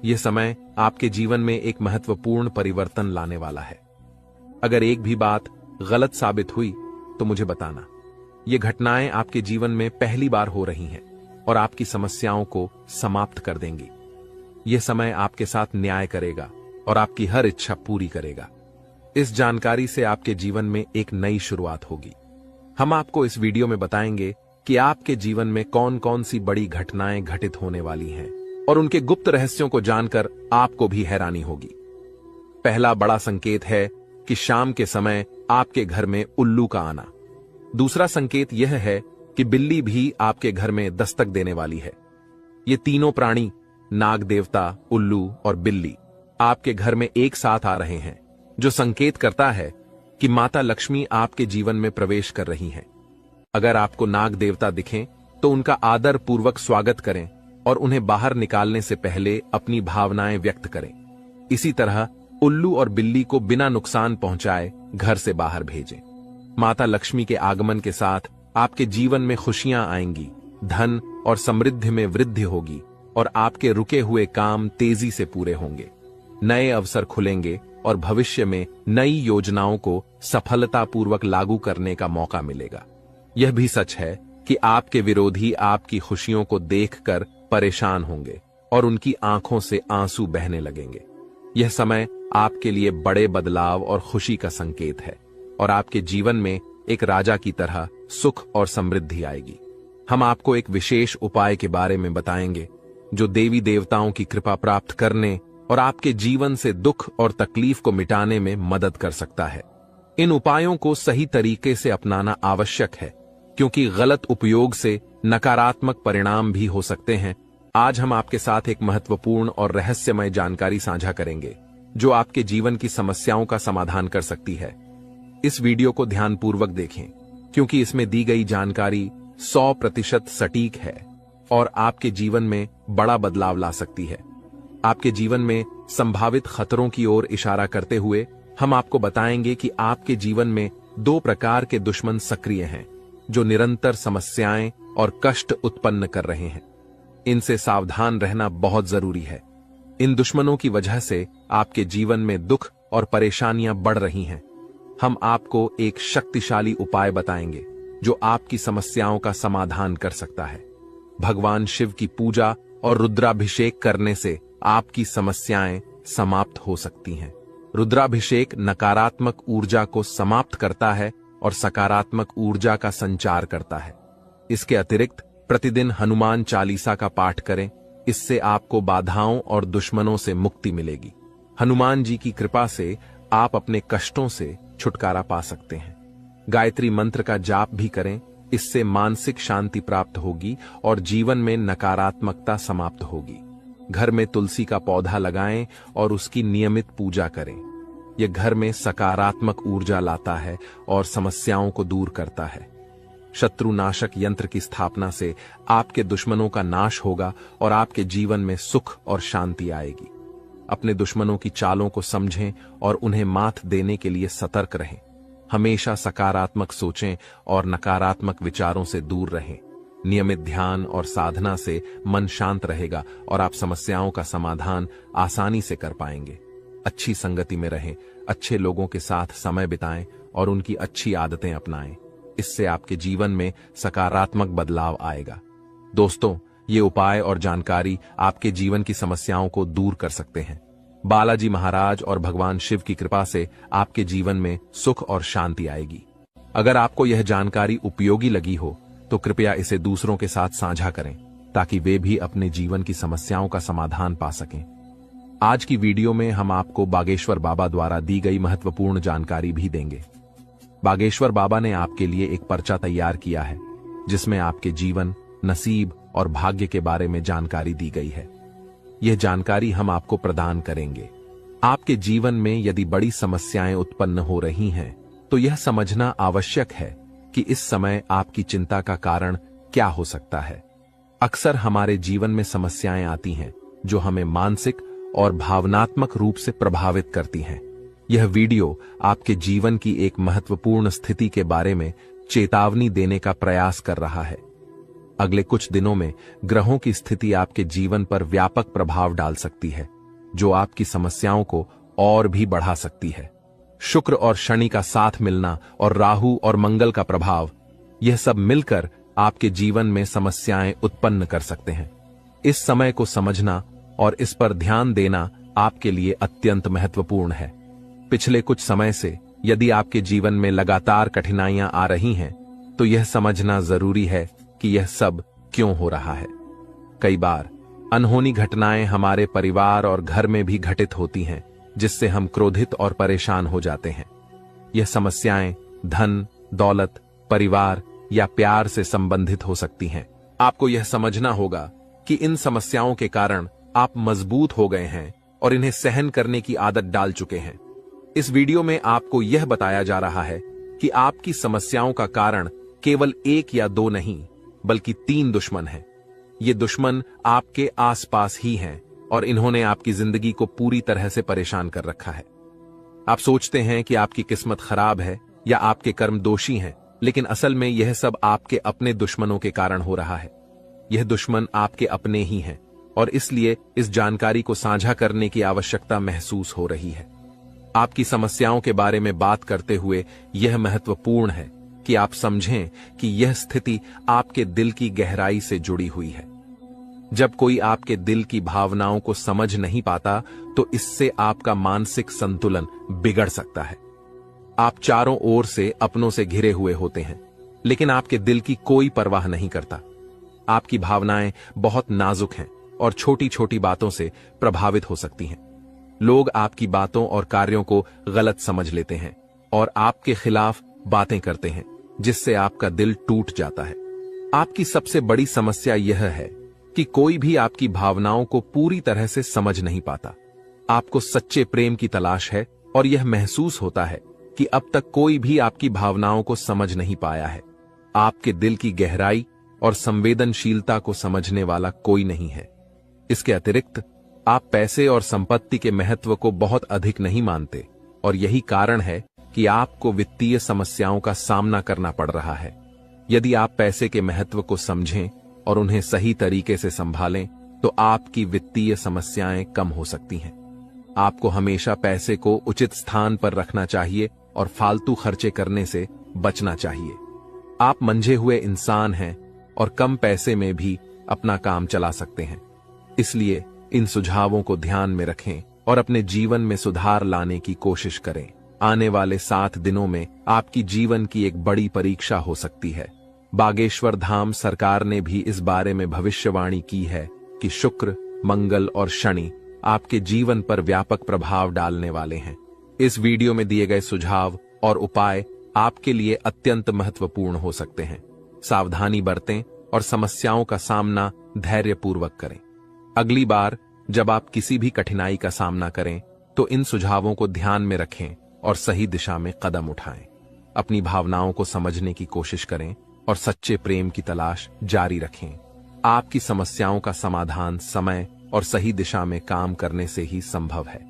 यह समय आपके जीवन में एक महत्वपूर्ण परिवर्तन लाने वाला है। अगर एक भी बात गलत साबित हुई तो मुझे बताना। ये घटनाएं आपके जीवन में पहली बार हो रही हैं और आपकी समस्याओं को समाप्त कर देंगी। यह समय आपके साथ न्याय करेगा और आपकी हर इच्छा पूरी करेगा। इस जानकारी से आपके जीवन में एक नई शुरुआत होगी। हम आपको इस वीडियो में बताएंगे कि आपके जीवन में कौन कौन सी बड़ी घटनाएं घटित होने वाली हैं और उनके गुप्त रहस्यों को जानकर आपको भी हैरानी होगी। पहला बड़ा संकेत है कि शाम के समय आपके घर में उल्लू का आना। दूसरा संकेत यह है कि बिल्ली भी आपके घर में दस्तक देने वाली है। ये तीनों प्राणी, नाग देवता, उल्लू और बिल्ली, आपके घर में एक साथ आ रहे हैं, जो संकेत करता है कि माता लक्ष्मी आपके जीवन में प्रवेश कर रही हैं। अगर आपको नाग देवता दिखें तो उनका आदर पूर्वक स्वागत करें और उन्हें बाहर निकालने से पहले अपनी भावनाएं व्यक्त करें। इसी तरह उल्लू और बिल्ली को बिना नुकसान पहुंचाए घर से बाहर भेजें। माता लक्ष्मी के आगमन के साथ आपके जीवन में खुशियां आएंगी, धन और समृद्धि में वृद्धि होगी और आपके रुके हुए काम तेजी से पूरे होंगे। नए अवसर खुलेंगे और भविष्य में नई योजनाओं को सफलतापूर्वक लागू करने का मौका मिलेगा। यह भी सच है कि आपके विरोधी आपकी खुशियों को देखकर परेशान होंगे और उनकी आंखों से आंसू बहने लगेंगे। यह समय आपके लिए बड़े बदलाव और खुशी का संकेत है और आपके जीवन में एक राजा की तरह सुख और समृद्धि आएगी। हम आपको एक विशेष उपाय के बारे में बताएंगे जो देवी देवताओं की कृपा प्राप्त करने और आपके जीवन से दुख और तकलीफ को मिटाने में मदद कर सकता है। इन उपायों को सही तरीके से अपनाना आवश्यक है, क्योंकि गलत उपयोग से नकारात्मक परिणाम भी हो सकते हैं। आज हम आपके साथ एक महत्वपूर्ण और रहस्यमय जानकारी साझा करेंगे जो आपके जीवन की समस्याओं का समाधान कर सकती है। इस वीडियो को ध्यानपूर्वक देखें, क्योंकि इसमें दी गई जानकारी 100% सटीक है और आपके जीवन में बड़ा बदलाव ला सकती है। आपके जीवन में संभावित खतरों की ओर इशारा करते हुए हम आपको बताएंगे कि आपके जीवन में 2 प्रकार के दुश्मन सक्रिय हैं जो निरंतर समस्याएं और कष्ट उत्पन्न कर रहे हैं। इनसे सावधान रहना बहुत जरूरी है। इन दुश्मनों की वजह से आपके जीवन में दुख और परेशानियां बढ़ रही हैं। हम आपको एक शक्तिशाली उपाय बताएंगे जो आपकी समस्याओं का समाधान कर सकता है। भगवान शिव की पूजा और रुद्राभिषेक करने से आपकी समस्याएं समाप्त हो सकती हैं। रुद्राभिषेक नकारात्मक ऊर्जा को समाप्त करता है और सकारात्मक ऊर्जा का संचार करता है। इसके अतिरिक्त प्रतिदिन हनुमान चालीसा का पाठ करें। इससे आपको बाधाओं और दुश्मनों से मुक्ति मिलेगी। हनुमान जी की कृपा से आप अपने कष्टों से छुटकारा पा सकते हैं। गायत्री मंत्र का जाप भी करें। इससे मानसिक शांति प्राप्त होगी और जीवन में नकारात्मकता समाप्त होगी। घर में तुलसी का पौधा लगाएं और उसकी नियमित पूजा करें। यह घर में सकारात्मक ऊर्जा लाता है और समस्याओं को दूर करता है। शत्रुनाशक यंत्र की स्थापना से आपके दुश्मनों का नाश होगा और आपके जीवन में सुख और शांति आएगी। अपने दुश्मनों की चालों को समझें और उन्हें मात देने के लिए सतर्क रहें। हमेशा सकारात्मक सोचें और नकारात्मक विचारों से दूर रहें। नियमित ध्यान और साधना से मन शांत रहेगा और आप समस्याओं का समाधान आसानी से कर पाएंगे। अच्छी संगति में रहें, अच्छे लोगों के साथ समय बिताएं और उनकी अच्छी आदतें अपनाएं। इससे आपके जीवन में सकारात्मक बदलाव आएगा। दोस्तों, ये उपाय और जानकारी आपके जीवन की समस्याओं को दूर कर सकते हैं। बालाजी महाराज और भगवान शिव की कृपा से आपके जीवन में सुख और शांति आएगी। अगर आपको यह जानकारी उपयोगी लगी हो तो कृपया इसे दूसरों के साथ साझा करें ताकि वे भी अपने जीवन की समस्याओं का समाधान पा सकें। आज की वीडियो में हम आपको बागेश्वर बाबा द्वारा दी गई महत्वपूर्ण जानकारी भी देंगे। बागेश्वर बाबा ने आपके लिए एक पर्चा तैयार किया है जिसमें आपके जीवन, नसीब और भाग्य के बारे में जानकारी दी गई है। यह जानकारी हम आपको प्रदान करेंगे। आपके जीवन में यदि बड़ी समस्याएं उत्पन्न हो रही हैं, तो यह समझना आवश्यक है कि इस समय आपकी चिंता का कारण क्या हो सकता है। अक्सर हमारे जीवन में समस्याएं आती हैं जो हमें मानसिक और भावनात्मक रूप से प्रभावित करती हैं। यह वीडियो आपके जीवन की एक महत्वपूर्ण स्थिति के बारे में चेतावनी देने का प्रयास कर रहा है। अगले कुछ दिनों में ग्रहों की स्थिति आपके जीवन पर व्यापक प्रभाव डाल सकती है, जो आपकी समस्याओं को और भी बढ़ा सकती है। शुक्र और शनि का साथ मिलना और राहु और मंगल का प्रभाव, यह सब मिलकर आपके जीवन में समस्याएं उत्पन्न कर सकते हैं। इस समय को समझना और इस पर ध्यान देना आपके लिए अत्यंत महत्वपूर्ण है। पिछले कुछ समय से यदि आपके जीवन में लगातार कठिनाइयां आ रही हैं, तो यह समझना जरूरी है कि यह सब क्यों हो रहा है। कई बार अनहोनी घटनाएं हमारे परिवार और घर में भी घटित होती हैं, जिससे हम क्रोधित और परेशान हो जाते हैं। यह समस्याएं धन, दौलत, परिवार या प्यार से संबंधित हो सकती हैं। आपको यह समझना होगा कि इन समस्याओं के कारण आप मजबूत हो गए हैं और इन्हें सहन करने की आदत डाल चुके हैं। इस वीडियो में आपको यह बताया जा रहा है कि आपकी समस्याओं का कारण केवल एक या दो नहीं, बल्कि 3 दुश्मन हैं। ये दुश्मन आपके आसपास ही हैं और इन्होंने आपकी जिंदगी को पूरी तरह से परेशान कर रखा है। आप सोचते हैं कि आपकी किस्मत खराब है या आपके कर्म दोषी हैं, लेकिन असल में यह सब आपके अपने दुश्मनों के कारण हो रहा है। यह दुश्मन आपके अपने ही हैं और इसलिए इस जानकारी को साझा करने की आवश्यकता महसूस हो रही है। आपकी समस्याओं के बारे में बात करते हुए यह महत्वपूर्ण है कि आप समझें कि यह स्थिति आपके दिल की गहराई से जुड़ी हुई है। जब कोई आपके दिल की भावनाओं को समझ नहीं पाता, तो इससे आपका मानसिक संतुलन बिगड़ सकता है। आप चारों ओर से अपनों से घिरे हुए होते हैं, लेकिन आपके दिल की कोई परवाह नहीं करता। आपकी भावनाएं बहुत नाजुक हैं और छोटी छोटी बातों से प्रभावित हो सकती हैं। लोग आपकी बातों और कार्यों को गलत समझ लेते हैं और आपके खिलाफ बातें करते हैं, जिससे आपका दिल टूट जाता है। आपकी सबसे बड़ी समस्या यह है कि कोई भी आपकी भावनाओं को पूरी तरह से समझ नहीं पाता। आपको सच्चे प्रेम की तलाश है और यह महसूस होता है कि अब तक कोई भी आपकी भावनाओं को समझ नहीं पाया है। आपके दिल की गहराई और संवेदनशीलता को समझने वाला कोई नहीं है। इसके अतिरिक्त आप पैसे और संपत्ति के महत्व को बहुत अधिक नहीं मानते और यही कारण है कि आपको वित्तीय समस्याओं का सामना करना पड़ रहा है। यदि आप पैसे के महत्व को समझें और उन्हें सही तरीके से संभालें, तो आपकी वित्तीय समस्याएं कम हो सकती हैं। आपको हमेशा पैसे को उचित स्थान पर रखना चाहिए और फालतू खर्चे करने से बचना चाहिए। आप मंझे हुए इंसान हैं और कम पैसे में भी अपना काम चला सकते हैं। इसलिए इन सुझावों को ध्यान में रखें और अपने जीवन में सुधार लाने की कोशिश करें। आने वाले 7 दिनों में आपकी जीवन की एक बड़ी परीक्षा हो सकती है। बागेश्वर धाम सरकार ने भी इस बारे में भविष्यवाणी की है कि शुक्र, मंगल और शनि आपके जीवन पर व्यापक प्रभाव डालने वाले हैं। इस वीडियो में दिए गए सुझाव और उपाय आपके लिए अत्यंत महत्वपूर्ण हो सकते हैं। सावधानी बरतें और समस्याओं का सामना धैर्यपूर्वक करें। अगली बार जब आप किसी भी कठिनाई का सामना करें, तो इन सुझावों को ध्यान में रखें और सही दिशा में कदम उठाएं। अपनी भावनाओं को समझने की कोशिश करें और सच्चे प्रेम की तलाश जारी रखें। आपकी समस्याओं का समाधान समय और सही दिशा में काम करने से ही संभव है।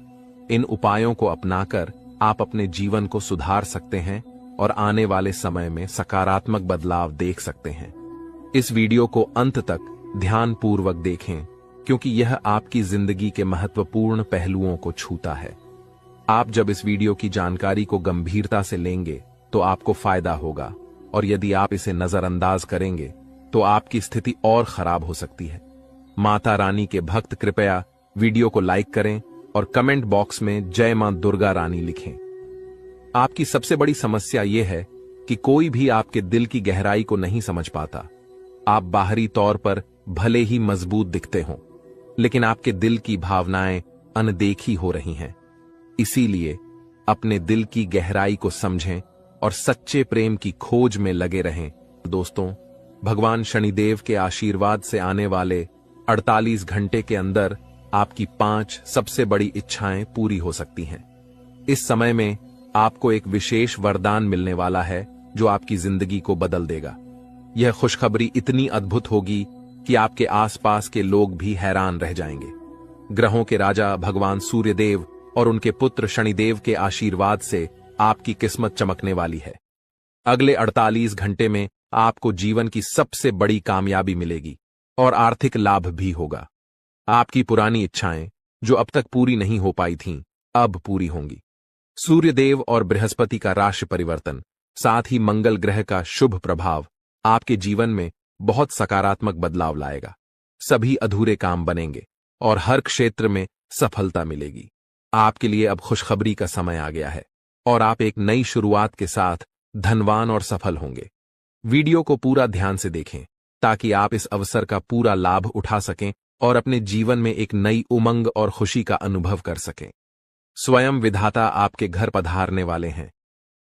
इन उपायों को अपनाकर आप अपने जीवन को सुधार सकते हैं और आने वाले समय में सकारात्मक बदलाव देख सकते हैं। इस वीडियो को अंत तक ध्यानपूर्वक देखें, क्योंकि यह आपकी जिंदगी के महत्वपूर्ण पहलुओं को छूता है। आप जब इस वीडियो की जानकारी को गंभीरता से लेंगे, तो आपको फायदा होगा, और यदि आप इसे नजरअंदाज करेंगे, तो आपकी स्थिति और खराब हो सकती है। माता रानी के भक्त कृपया वीडियो को लाइक करें और कमेंट बॉक्स में जय मां दुर्गा रानी लिखें। आपकी सबसे बड़ी समस्या यह है कि कोई भी आपके दिल की गहराई को नहीं समझ पाता। आप बाहरी तौर पर भले ही मजबूत दिखते हों, लेकिन आपके दिल की भावनाएं अनदेखी हो रही हैं। इसीलिए अपने दिल की गहराई को समझें और सच्चे प्रेम की खोज में लगे रहें। दोस्तों, भगवान शनिदेव के आशीर्वाद से आने वाले 48 घंटे के अंदर आपकी 5 सबसे बड़ी इच्छाएं पूरी हो सकती हैं। इस समय में आपको एक विशेष वरदान मिलने वाला है जो आपकी जिंदगी को बदल देगा। यह खुशखबरी इतनी अद्भुत होगी कि आपके आसपास के लोग भी हैरान रह जाएंगे। ग्रहों के राजा भगवान सूर्यदेव और उनके पुत्र शनिदेव के आशीर्वाद से आपकी किस्मत चमकने वाली है। अगले 48 घंटे में आपको जीवन की सबसे बड़ी कामयाबी मिलेगी और आर्थिक लाभ भी होगा। आपकी पुरानी इच्छाएं जो अब तक पूरी नहीं हो पाई थीं, अब पूरी होंगी। सूर्यदेव और बृहस्पति का राशि परिवर्तन, साथ ही मंगल ग्रह का शुभ प्रभाव आपके जीवन में बहुत सकारात्मक बदलाव लाएगा। सभी अधूरे काम बनेंगे और हर क्षेत्र में सफलता मिलेगी। आपके लिए अब खुशखबरी का समय आ गया है और आप एक नई शुरुआत के साथ धनवान और सफल होंगे। वीडियो को पूरा ध्यान से देखें ताकि आप इस अवसर का पूरा लाभ उठा सकें और अपने जीवन में एक नई उमंग और खुशी का अनुभव कर सकें। स्वयं विधाता आपके घर पधारने वाले हैं,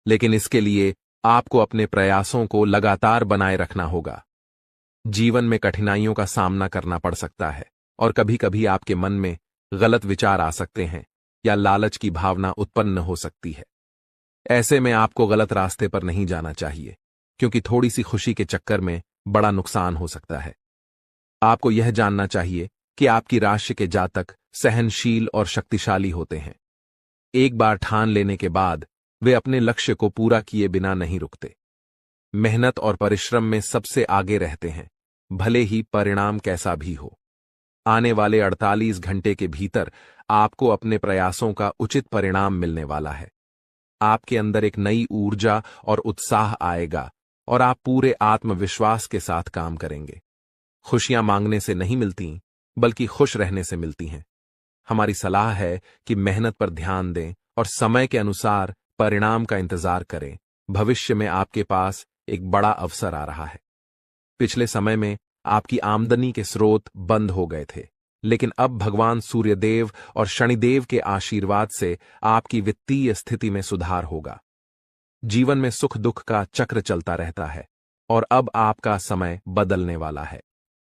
लेकिन इसके लिए आपको अपने प्रयासों को लगातार बनाए रखना होगा। जीवन में कठिनाइयों का सामना करना पड़ सकता है और कभी कभी आपके मन में गलत विचार आ सकते हैं या लालच की भावना उत्पन्न हो सकती है। ऐसे में आपको गलत रास्ते पर नहीं जाना चाहिए, क्योंकि थोड़ी सी खुशी के चक्कर में बड़ा नुकसान हो सकता है। आपको यह जानना चाहिए कि आपकी राशि के जातक सहनशील और शक्तिशाली होते हैं। एक बार ठान लेने के बाद वे अपने लक्ष्य को पूरा किए बिना नहीं रुकते। मेहनत और परिश्रम में सबसे आगे रहते हैं, भले ही परिणाम कैसा भी हो। आने वाले 48 घंटे के भीतर आपको अपने प्रयासों का उचित परिणाम मिलने वाला है। आपके अंदर एक नई ऊर्जा और उत्साह आएगा और आप पूरे आत्मविश्वास के साथ काम करेंगे। खुशियां मांगने से नहीं मिलती, बल्कि खुश रहने से मिलती हैं। हमारी सलाह है कि मेहनत पर ध्यान दें और समय के अनुसार परिणाम का इंतजार करें। भविष्य में आपके पास एक बड़ा अवसर आ रहा है। पिछले समय में आपकी आमदनी के स्रोत बंद हो गए थे, लेकिन अब भगवान सूर्यदेव और शनिदेव के आशीर्वाद से आपकी वित्तीय स्थिति में सुधार होगा। जीवन में सुख दुख का चक्र चलता रहता है और अब आपका समय बदलने वाला है।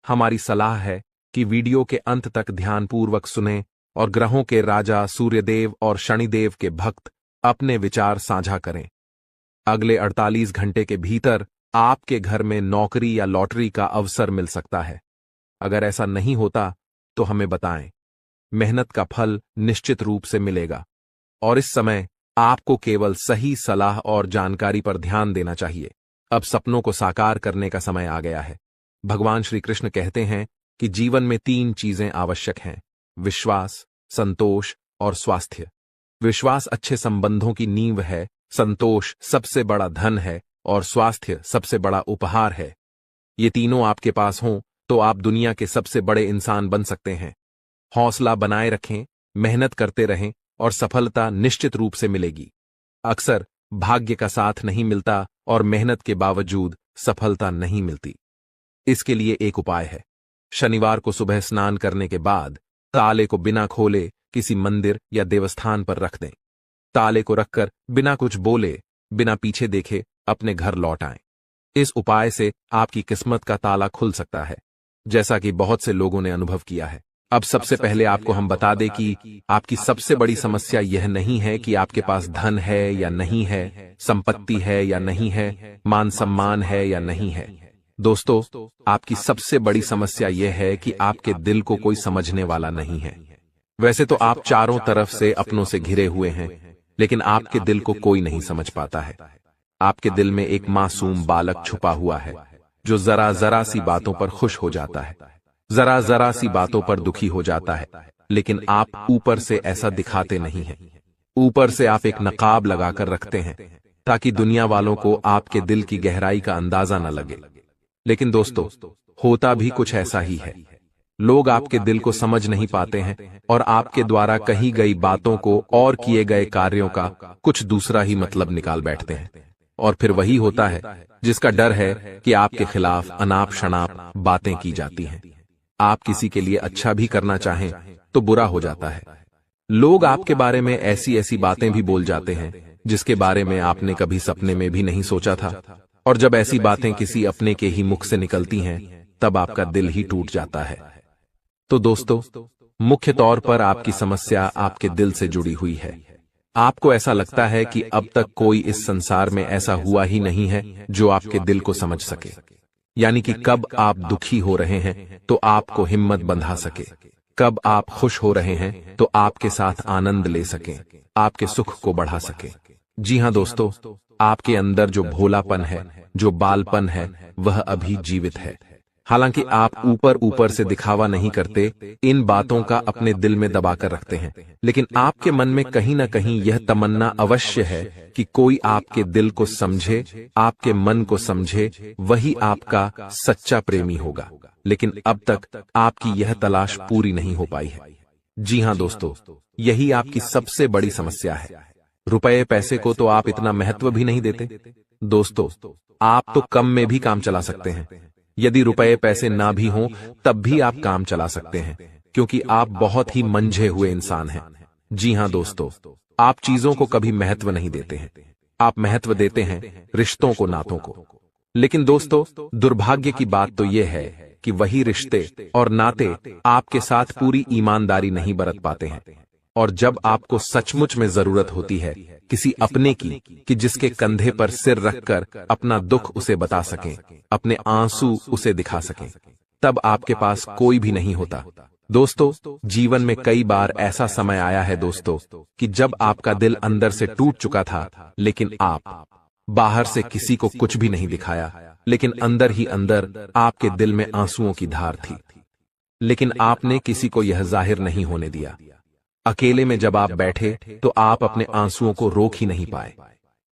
हमारी सलाह है कि वीडियो के अंत तक ध्यानपूर्वक सुनें और ग्रहों के राजा सूर्यदेव और शनिदेव के भक्त अपने विचार साझा करें। अगले 48 घंटे के भीतर आपके घर में नौकरी या लॉटरी का अवसर मिल सकता है। अगर ऐसा नहीं होता तो हमें बताएं। मेहनत का फल निश्चित रूप से मिलेगा और इस समय आपको केवल सही सलाह और जानकारी पर ध्यान देना चाहिए। अब सपनों को साकार करने का समय आ गया है। भगवान श्री कृष्ण कहते हैं कि जीवन में 3 चीजें आवश्यक हैं: विश्वास, संतोष और स्वास्थ्य। विश्वास अच्छे संबंधों की नींव है, संतोष सबसे बड़ा धन है और स्वास्थ्य सबसे बड़ा उपहार है। ये तीनों आपके पास हों तो आप दुनिया के सबसे बड़े इंसान बन सकते हैं। हौसला बनाए रखें, मेहनत करते रहें और सफलता निश्चित रूप से मिलेगी। अक्सर भाग्य का साथ नहीं मिलता और मेहनत के बावजूद सफलता नहीं मिलती। इसके लिए एक उपाय है। शनिवार को सुबह स्नान करने के बाद ताले को बिना खोले किसी मंदिर या देवस्थान पर रख दें। ताले को रखकर बिना कुछ बोले, बिना पीछे देखे अपने घर लौट आएं। इस उपाय से आपकी किस्मत का ताला खुल सकता है, जैसा कि बहुत से लोगों ने अनुभव किया है। अब सबसे पहले आपको हम बता दें कि आपकी सबसे बड़ी समस्या यह नहीं है कि आपके पास धन है या नहीं है, संपत्ति है या नहीं है, मान सम्मान है या नहीं है। दोस्तों, आपकी सबसे बड़ी समस्या यह है कि आपके दिल को कोई समझने वाला नहीं है। वैसे तो आप चारों तरफ से अपनों से घिरे हुए हैं, लेकिन आपके दिल को कोई नहीं समझ पाता है। आपके दिल में एक मासूम बालक छुपा हुआ है, जो जरा जरा सी बातों पर खुश हो जाता है, जरा जरा सी बातों पर दुखी हो जाता है, लेकिन आप ऊपर से ऐसा दिखाते नहीं हैं। ऊपर से आप एक नकाब लगाकर रखते हैं ताकि दुनिया वालों को आपके दिल की गहराई का अंदाजा न लगे। लेकिन दोस्तों, होता भी कुछ ऐसा ही है। लोग आपके दिल को समझ नहीं पाते हैं और आपके द्वारा कही गई बातों को और किए गए कार्यों का कुछ दूसरा ही मतलब निकाल बैठते हैं। और फिर वही होता है जिसका डर है कि आपके खिलाफ अनाप शनाप बातें की जाती हैं। आप किसी के लिए अच्छा भी करना चाहें तो बुरा हो जाता है। लोग आपके बारे में ऐसी ऐसी बातें भी बोल जाते हैं जिसके बारे में आपने कभी सपने में भी नहीं सोचा था। और जब ऐसी बातें किसी अपने के ही मुख से निकलती हैं, तब आपका दिल ही टूट जाता है। तो दोस्तों, मुख्य तौर पर आपकी समस्या आपके दिल से जुड़ी हुई है। आपको ऐसा लगता है कि अब तक कोई इस संसार में ऐसा हुआ ही नहीं है जो आपके दिल को समझ सके। यानी कि कब आप दुखी हो रहे हैं तो आपको हिम्मत बंधा सके, कब आप खुश हो रहे हैं तो आपके साथ आनंद ले सके, आपके सुख को बढ़ा सके। जी हां दोस्तों, आपके अंदर जो भोलापन है, जो बालपन है, वह अभी जीवित है। हालांकि आप ऊपर ऊपर से दिखावा नहीं करते, इन बातों का अपने दिल में दबाकर रखते हैं, लेकिन आपके मन में कहीं ना कहीं यह तमन्ना अवश्य है कि कोई आपके दिल को समझे, आपके मन को समझे, वही आपका सच्चा प्रेमी होगा। लेकिन अब तक आपकी यह तलाश पूरी नहीं हो पाई है। जी हां दोस्तों, यही आपकी सबसे बड़ी समस्या है। रुपए पैसे को तो आप इतना महत्व भी नहीं देते। दोस्तों, आप तो कम में भी काम चला सकते हैं। यदि रुपए पैसे ना भी हों तब भी आप काम चला सकते हैं, क्योंकि आप बहुत ही मंझे हुए इंसान हैं। जी हां दोस्तों, आप चीजों को कभी महत्व नहीं देते हैं, आप महत्व देते हैं रिश्तों को, नातों को। लेकिन दोस्तों, दुर्भाग्य की बात तो यह है कि वही रिश्ते और नाते आपके साथ पूरी ईमानदारी नहीं बरत पाते हैं। और जब आपको सचमुच में जरूरत होती है किसी अपने की, कि जिसके कंधे पर सिर रखकर अपना दुख उसे बता सकें, अपने आंसू उसे दिखा सकें, तब आपके पास कोई भी नहीं होता। दोस्तों, जीवन में कई बार ऐसा समय आया है दोस्तों कि जब आपका दिल अंदर से टूट चुका था, लेकिन आप बाहर से किसी को कुछ भी नहीं दिखाया, लेकिन अंदर ही अंदर आपके दिल में आंसुओं की धार थी। लेकिन आपने किसी को यह जाहिर नहीं होने दिया। अकेले में जब आप बैठे तो आप अपने आंसुओं को रोक ही नहीं पाए।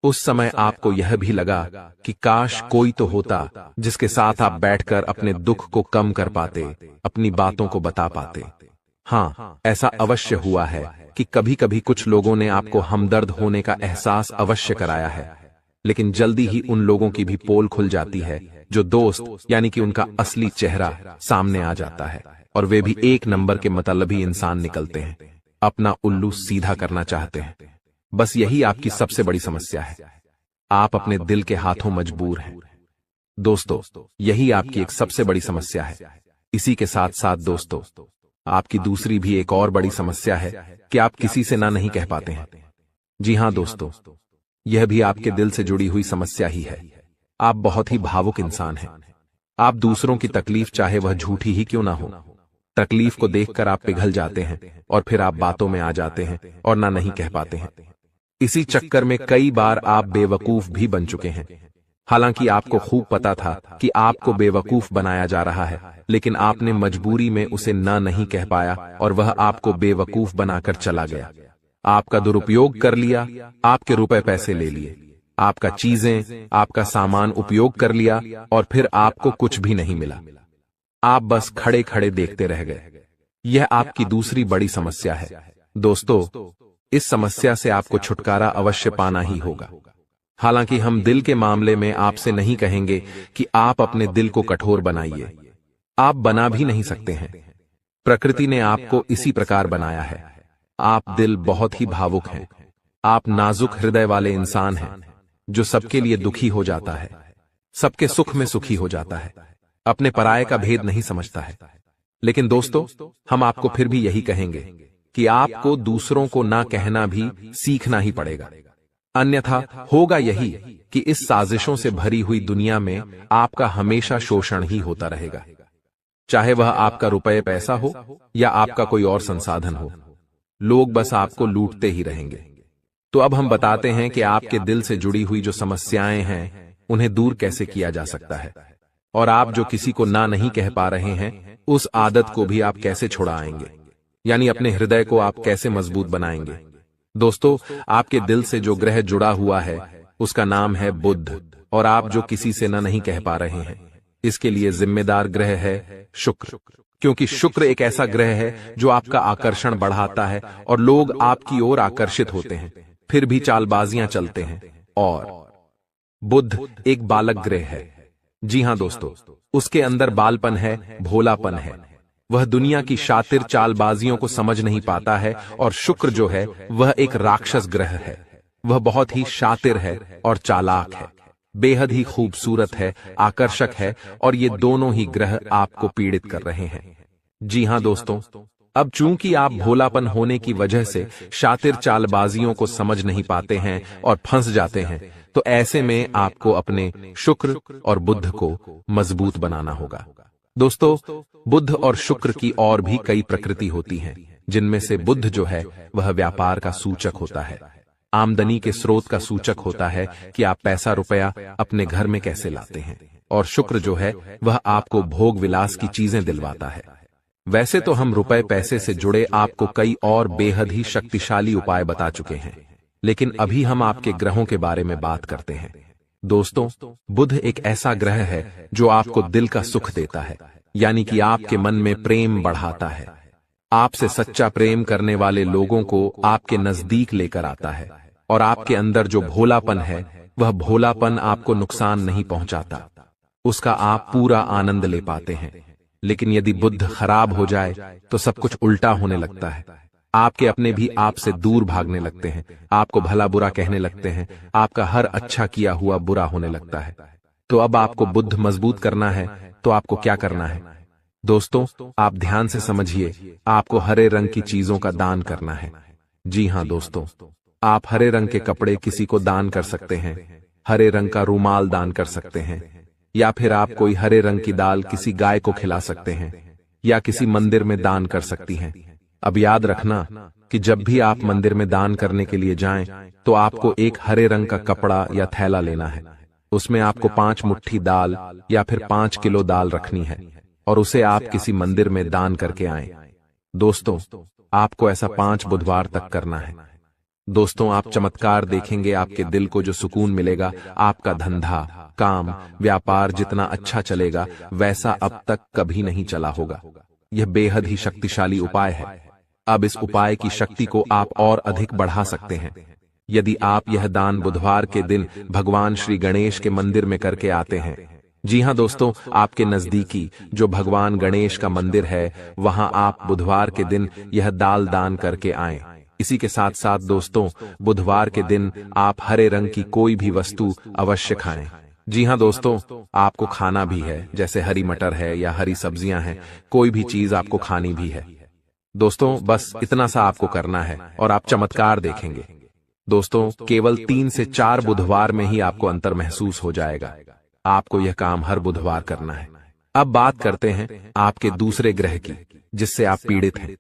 उस समय आपको यह भी लगा कि काश कोई तो होता जिसके साथ आप बैठकर अपने दुख को कम कर पाते, अपनी बातों को बता पाते। हाँ, ऐसा अवश्य हुआ है कि कभी कभी कुछ लोगों ने आपको हमदर्द होने का एहसास अवश्य कराया है, लेकिन जल्दी ही उन लोगों की भी पोल खुल जाती है जो दोस्त यानी कि उनका असली चेहरा सामने आ जाता है, और वे भी एक नंबर के मतलबी इंसान निकलते हैं, अपना उल्लू सीधा करना चाहते हैं। बस यही आपकी सबसे बड़ी समस्या है, आप अपने दिल के हाथों मजबूर हैं। दोस्तों, यही आपकी एक सबसे बड़ी समस्या है। इसी के साथ साथ दोस्तों, आपकी दूसरी भी एक और बड़ी समस्या है कि आप किसी से ना नहीं कह पाते हैं। जी हां दोस्तों, यह भी आपके दिल से जुड़ी हुई समस्या ही है। आप बहुत ही भावुक इंसान हैं। आप दूसरों की तकलीफ चाहे वह झूठी ही क्यों ना हो, तकलीफ को देखकर आप पिघल जाते हैं और फिर आप बातों में आ जाते हैं और ना नहीं कह पाते हैं। इसी चक्कर में कई बार आप बेवकूफ भी बन चुके हैं। हालांकि आपको खूब पता था कि आपको बेवकूफ बनाया जा रहा है, लेकिन आपने मजबूरी में उसे ना नहीं कह पाया और वह आपको बेवकूफ बनाकर चला गया। आपका दुरुपयोग कर लिया, आपके रुपए पैसे ले लिए, आपका चीजें, आपका सामान उपयोग कर लिया और फिर आपको कुछ भी नहीं मिला। आप बस खड़े खड़े देखते रह गए। यह आपकी दूसरी बड़ी समस्या है। दोस्तों, इस समस्या से आपको छुटकारा अवश्य पाना ही होगा। हालांकि हम दिल के मामले में आपसे नहीं कहेंगे कि आप अपने दिल को कठोर बनाइए, आप बना भी नहीं सकते हैं। प्रकृति ने आपको इसी प्रकार बनाया है। आप दिल बहुत ही भावुक हैं, आप नाजुक हृदय वाले इंसान हैं जो सबके लिए दुखी हो जाता है, सबके सुख में सुखी हो जाता है, अपने पराये का भेद नहीं समझता है। लेकिन दोस्तों, हम आपको फिर भी यही कहेंगे कि आपको दूसरों को ना कहना भी सीखना ही पड़ेगा, अन्यथा होगा यही कि इस साजिशों से भरी हुई दुनिया में आपका हमेशा शोषण ही होता रहेगा, चाहे वह आपका रुपये पैसा हो या आपका कोई और संसाधन हो। लोग बस आपको लूटते ही रहेंगे। तो अब हम बताते हैं कि आपके दिल से जुड़ी हुई जो समस्याएं हैं उन्हें दूर कैसे किया जा सकता है, और आप जो किसी को ना नहीं कह पा रहे हैं उस आदत को भी आप कैसे छुड़ाएंगे, यानी अपने हृदय को आप कैसे मजबूत बनाएंगे। दोस्तों, आपके दिल से जो ग्रह जुड़ा हुआ है उसका नाम है बुध, और आप जो किसी से ना नहीं कह पा रहे हैं इसके लिए जिम्मेदार ग्रह है शुक्र, क्योंकि शुक्र एक ऐसा ग्रह है जो आपका आकर्षण बढ़ाता है और लोग आपकी ओर आकर्षित होते हैं, फिर भी चालबाजियां चलते हैं। और बुध एक बालक ग्रह है। जी हां दोस्तों, उसके अंदर बालपन है, भोलापन है। वह दुनिया की शातिर चालबाजियों को समझ नहीं पाता है। और शुक्र जो है वह एक राक्षस ग्रह है। वह बहुत ही शातिर है और चालाक है, बेहद ही खूबसूरत है, आकर्षक है, और ये दोनों ही ग्रह आपको पीड़ित कर रहे हैं। जी हां दोस्तों, अब चूंकि आप भोलापन होने की वजह से शातिर चालबाजियों को समझ नहीं पाते हैं और फंस जाते हैं, तो ऐसे में आपको अपने शुक्र और बुध को मजबूत बनाना होगा। दोस्तों, बुध और शुक्र की और भी कई प्रकृति होती हैं, जिनमें से बुध जो है वह व्यापार का सूचक होता है, आमदनी के स्रोत का सूचक होता है कि आप पैसा रुपया अपने घर में कैसे लाते हैं, और शुक्र जो है वह आपको भोग विलास की चीजें दिलवाता है। वैसे तो हम रुपए पैसे से जुड़े आपको कई और बेहद ही शक्तिशाली उपाय बता चुके हैं, लेकिन अभी हम आपके ग्रहों के बारे में बात करते हैं। दोस्तों, बुध एक ऐसा ग्रह है जो आपको दिल का सुख देता है, यानी कि आपके मन में प्रेम बढ़ाता है, आपसे सच्चा प्रेम करने वाले लोगों को आपके नजदीक लेकर आता है, और आपके अंदर जो भोलापन है वह भोलापन आपको नुकसान नहीं पहुंचाता, उसका आप पूरा आनंद ले पाते हैं। लेकिन यदि बुध खराब हो जाए तो सब कुछ उल्टा होने लगता है। आपके अपने भी आपसे दूर भागने लगते हैं, आपको भला बुरा कहने लगते हैं, आपका हर अच्छा किया हुआ बुरा होने लगता है। तो अब आपको बुद्ध मजबूत करना है, तो आपको क्या करना है? दोस्तों, आप ध्यान से समझिए, आपको हरे रंग की चीजों का दान करना है। जी हां दोस्तों, आप हरे रंग के कपड़े किसी को दान कर सकते हैं, हरे रंग का रूमाल दान कर सकते हैं, या फिर आप कोई हरे रंग की दाल किसी गाय को खिला सकते हैं, या किसी मंदिर में दान कर सकती हैं। अब याद रखना कि जब भी आप मंदिर में दान करने के लिए जाएं, तो आपको एक हरे रंग का कपड़ा या थैला लेना है। उसमें आपको 5 मुट्ठी दाल या फिर 5 किलो दाल रखनी है, और उसे आप किसी मंदिर में दान करके आएं। दोस्तों, आपको ऐसा 5 बुधवार तक करना है। दोस्तों, आप चमत्कार देखेंगे, आपके दिल को जो सुकून मिलेगा, आपका धंधा, काम, व्यापार जितना अच्छा चलेगा, वैसा अब तक कभी नहीं चला होगा। यह बेहद ही शक्तिशाली उपाय है। अब इस उपाय की शक्ति को आप और अधिक बढ़ा सकते हैं। यदि आप यह दान बुधवार के दिन भगवान श्री गणेश के मंदिर में करके आते हैं। जी हां दोस्तों, आपके नजदीकी जो भगवान गणेश का मंदिर है, वहां आप बुधवार के दिन यह दाल दान करके आएं। इसी के साथ साथ दोस्तों, बुधवार के दिन आप हरे रंग की कोई भी वस्तु अवश्य खाएं। जी हां दोस्तों, आपको खाना भी है, जैसे हरी मटर है या हरी सब्जियां हैं, कोई भी चीज आपको खानी भी है। दोस्तों, बस इतना सा आपको करना है और आप चमत्कार देखेंगे। दोस्तों, केवल 3 से 4 बुधवार में ही आपको अंतर महसूस हो जाएगा। आपको यह काम हर बुधवार करना है। अब बात करते हैं आपके दूसरे ग्रह की, जिससे आप पीड़ित हैं।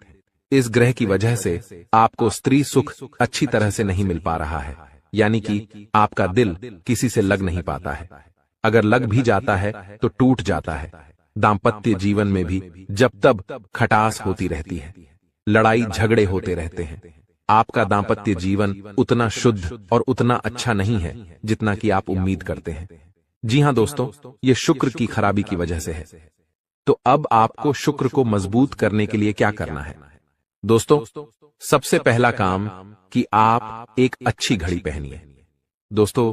इस ग्रह की वजह से आपको स्त्री सुख अच्छी तरह से नहीं मिल पा रहा है, यानी कि आपका दिल किसी से लग नहीं पाता है। अगर लग भी जाता है तो टूट जाता है। दाम्पत्य जीवन में भी जब तब खटास होती रहती है, लड़ाई झगड़े होते रहते हैं। आपका दाम्पत्य जीवन उतना शुद्ध और उतना अच्छा नहीं है जितना कि आप उम्मीद करते हैं। जी हां दोस्तों, ये शुक्र की खराबी की वजह से है। तो अब आपको शुक्र को मजबूत करने के लिए क्या करना है? दोस्तों, सबसे पहला काम कि आप एक अच्छी घड़ी पहनिए। दोस्तों,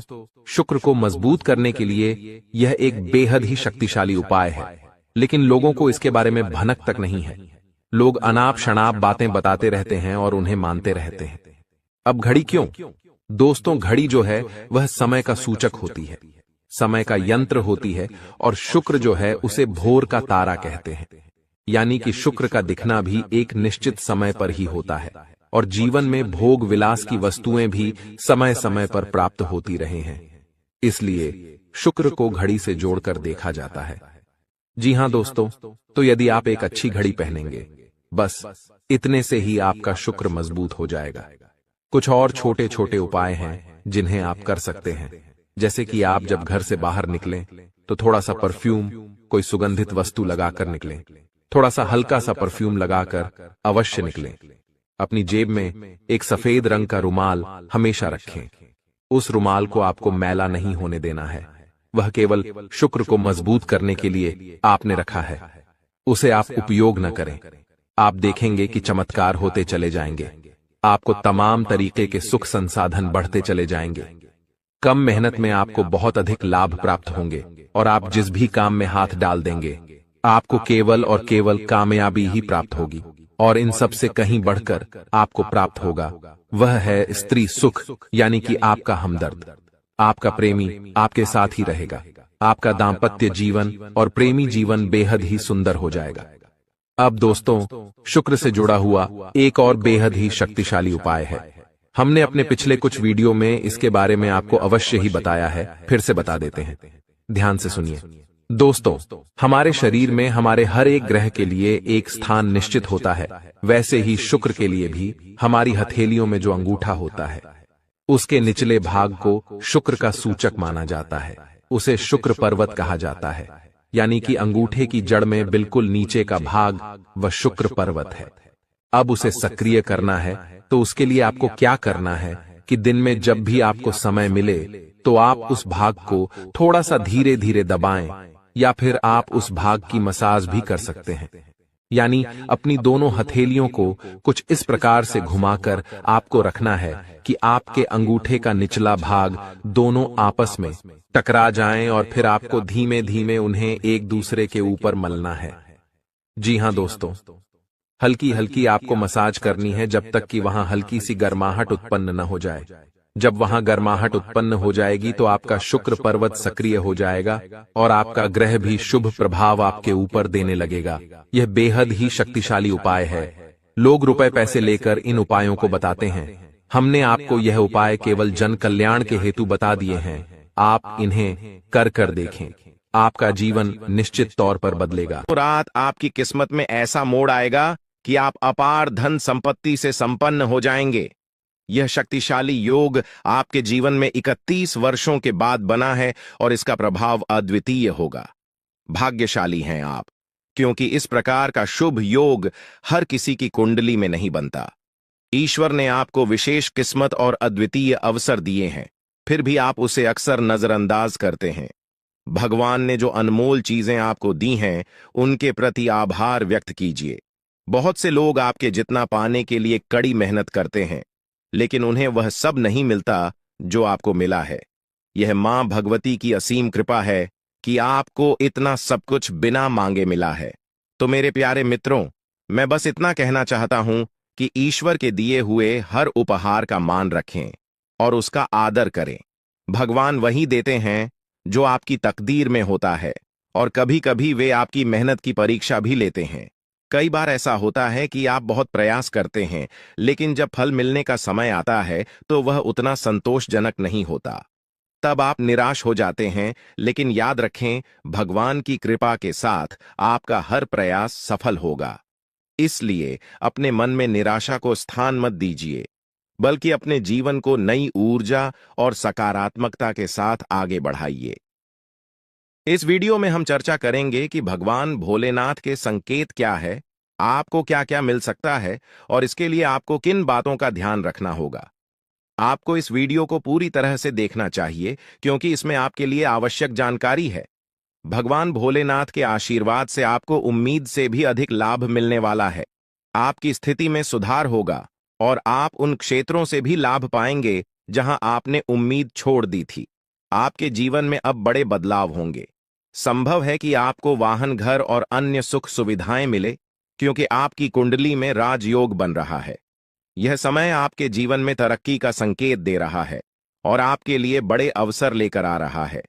शुक्र को मजबूत करने के लिए यह एक बेहद ही शक्तिशाली उपाय है, लेकिन लोगों को इसके बारे में भनक तक नहीं है। लोग अनाप शनाप बातें बताते रहते हैं और उन्हें मानते रहते हैं। अब घड़ी क्यों? दोस्तों, घड़ी जो है वह समय का सूचक होती है, समय का यंत्र होती है, और शुक्र जो है उसे भोर का तारा कहते हैं। यानी कि शुक्र का दिखना भी एक निश्चित समय पर ही होता है, और जीवन में भोग विलास की वस्तुएं भी समय समय पर प्राप्त होती रहे हैं। इसलिए शुक्र को घड़ी से जोड़कर देखा जाता है। जी हां दोस्तों, तो यदि आप एक अच्छी घड़ी पहनेंगे, बस इतने से ही आपका शुक्र मजबूत हो जाएगा। कुछ और छोटे छोटे उपाय हैं जिन्हें आप कर सकते हैं, जैसे कि आप जब घर से बाहर निकलें तो थोड़ा सा परफ्यूम, कोई सुगंधित वस्तु लगाकर निकलें। थोड़ा सा हल्का सा परफ्यूम लगाकर अवश्य निकलें। अपनी जेब में एक सफेद रंग का रुमाल हमेशा रखें। उस रुमाल को आपको मैला नहीं होने देना है। वह केवल शुक्र को मजबूत करने के लिए आपने रखा है। उसे आप उपयोग न करें। आप देखेंगे कि चमत्कार होते चले जाएंगे। आपको तमाम तरीके के सुख संसाधन बढ़ते चले जाएंगे। कम मेहनत में आपको बहुत अधिक लाभ प्राप्त होंगे, और आप जिस भी काम में हाथ डाल देंगे, आपको केवल और केवल कामयाबी ही प्राप्त होगी। और इन सब से कहीं बढ़कर आपको प्राप्त होगा, वह है स्त्री सुख, यानी कि आपका हमदर्द। आपका प्रेमी आपके साथ ही रहेगा। आपका दाम्पत्य जीवन और प्रेमी जीवन बेहद ही सुंदर हो जाएगा। अब दोस्तों, शुक्र से जुड़ा हुआ एक और बेहद ही शक्तिशाली उपाय है। हमने अपने पिछले कुछ वीडियो में इसके बारे में आपको अवश्य ही बताया है, फिर से बता देते हैं। ध्यान से सुनिए। दोस्तों, हमारे शरीर में हमारे हर एक ग्रह के लिए एक स्थान निश्चित होता है। वैसे ही शुक्र के लिए भी हमारी हथेलियों में जो अंगूठा होता है, उसके निचले भाग को शुक्र का सूचक माना जाता है। उसे शुक्र पर्वत कहा जाता है, यानी कि अंगूठे की जड़ में बिल्कुल नीचे का भाग वह शुक्र पर्वत है। अब उसे सक्रिय करना है, तो उसके लिए आपको क्या करना है कि दिन में जब भी आपको समय मिले, तो आप उस भाग को थोड़ा सा धीरे धीरे दबाएं, या फिर आप उस भाग की मसाज भी कर सकते हैं। यानी अपनी दोनों हथेलियों को कुछ इस प्रकार से घुमाकर आपको रखना है कि आपके अंगूठे का निचला भाग दोनों आपस में टकरा जाएं, और फिर आपको धीमे धीमे उन्हें एक दूसरे के ऊपर मलना है। जी हां दोस्तों, हल्की हल्की आपको मसाज करनी है जब तक कि वहां हल्की सी गर्माहट उत्पन्न न हो जाए। जब वहां गर्माहट उत्पन्न हो जाएगी तो आपका शुक्र पर्वत सक्रिय हो जाएगा और आपका ग्रह भी शुभ प्रभाव आपके ऊपर देने लगेगा। यह बेहद ही शक्तिशाली उपाय है। लोग रुपए पैसे लेकर इन उपायों को बताते हैं। हमने आपको यह उपाय केवल जन कल्याण के हेतु बता दिए हैं। आप इन्हें कर देखें, आपका जीवन निश्चित तौर पर बदलेगा। तो रात आपकी किस्मत में ऐसा मोड़ आएगा कि आप अपार धन संपत्ति से संपन्न हो जाएंगे। यह शक्तिशाली योग आपके जीवन में 31 वर्षों के बाद बना है और इसका प्रभाव अद्वितीय होगा। भाग्यशाली हैं आप, क्योंकि इस प्रकार का शुभ योग हर किसी की कुंडली में नहीं बनता। ईश्वर ने आपको विशेष किस्मत और अद्वितीय अवसर दिए हैं, फिर भी आप उसे अक्सर नजरअंदाज करते हैं। भगवान ने जो अनमोल चीजें आपको दी हैं, उनके प्रति आभार व्यक्त कीजिए। बहुत से लोग आपके जितना पाने के लिए कड़ी मेहनत करते हैं, लेकिन उन्हें वह सब नहीं मिलता जो आपको मिला है। यह मां भगवती की असीम कृपा है कि आपको इतना सब कुछ बिना मांगे मिला है। तो मेरे प्यारे मित्रों, मैं बस इतना कहना चाहता हूं कि ईश्वर के दिए हुए हर उपहार का मान रखें और उसका आदर करें। भगवान वही देते हैं जो आपकी तकदीर में होता है, और कभी कभी वे आपकी मेहनत की परीक्षा भी लेते हैं। कई बार ऐसा होता है कि आप बहुत प्रयास करते हैं, लेकिन जब फल मिलने का समय आता है तो वह उतना संतोषजनक नहीं होता। तब आप निराश हो जाते हैं, लेकिन याद रखें, भगवान की कृपा के साथ आपका हर प्रयास सफल होगा। इसलिए अपने मन में निराशा को स्थान मत दीजिए, बल्कि अपने जीवन को नई ऊर्जा और सकारात्मकता के साथ आगे बढ़ाइए। इस वीडियो में हम चर्चा करेंगे कि भगवान भोलेनाथ के संकेत क्या है, आपको क्या क्या मिल सकता है और इसके लिए आपको किन बातों का ध्यान रखना होगा। आपको इस वीडियो को पूरी तरह से देखना चाहिए, क्योंकि इसमें आपके लिए आवश्यक जानकारी है। भगवान भोलेनाथ के आशीर्वाद से आपको उम्मीद से भी अधिक लाभ मिलने वाला है। आपकी स्थिति में सुधार होगा और आप उन क्षेत्रों से भी लाभ पाएंगे जहां आपने उम्मीद छोड़ दी थी। आपके जीवन में अब बड़े बदलाव होंगे। संभव है कि आपको वाहन, घर और अन्य सुख सुविधाएं मिले, क्योंकि आपकी कुंडली में राजयोग बन रहा है। यह समय आपके जीवन में तरक्की का संकेत दे रहा है और आपके लिए बड़े अवसर लेकर आ रहा है।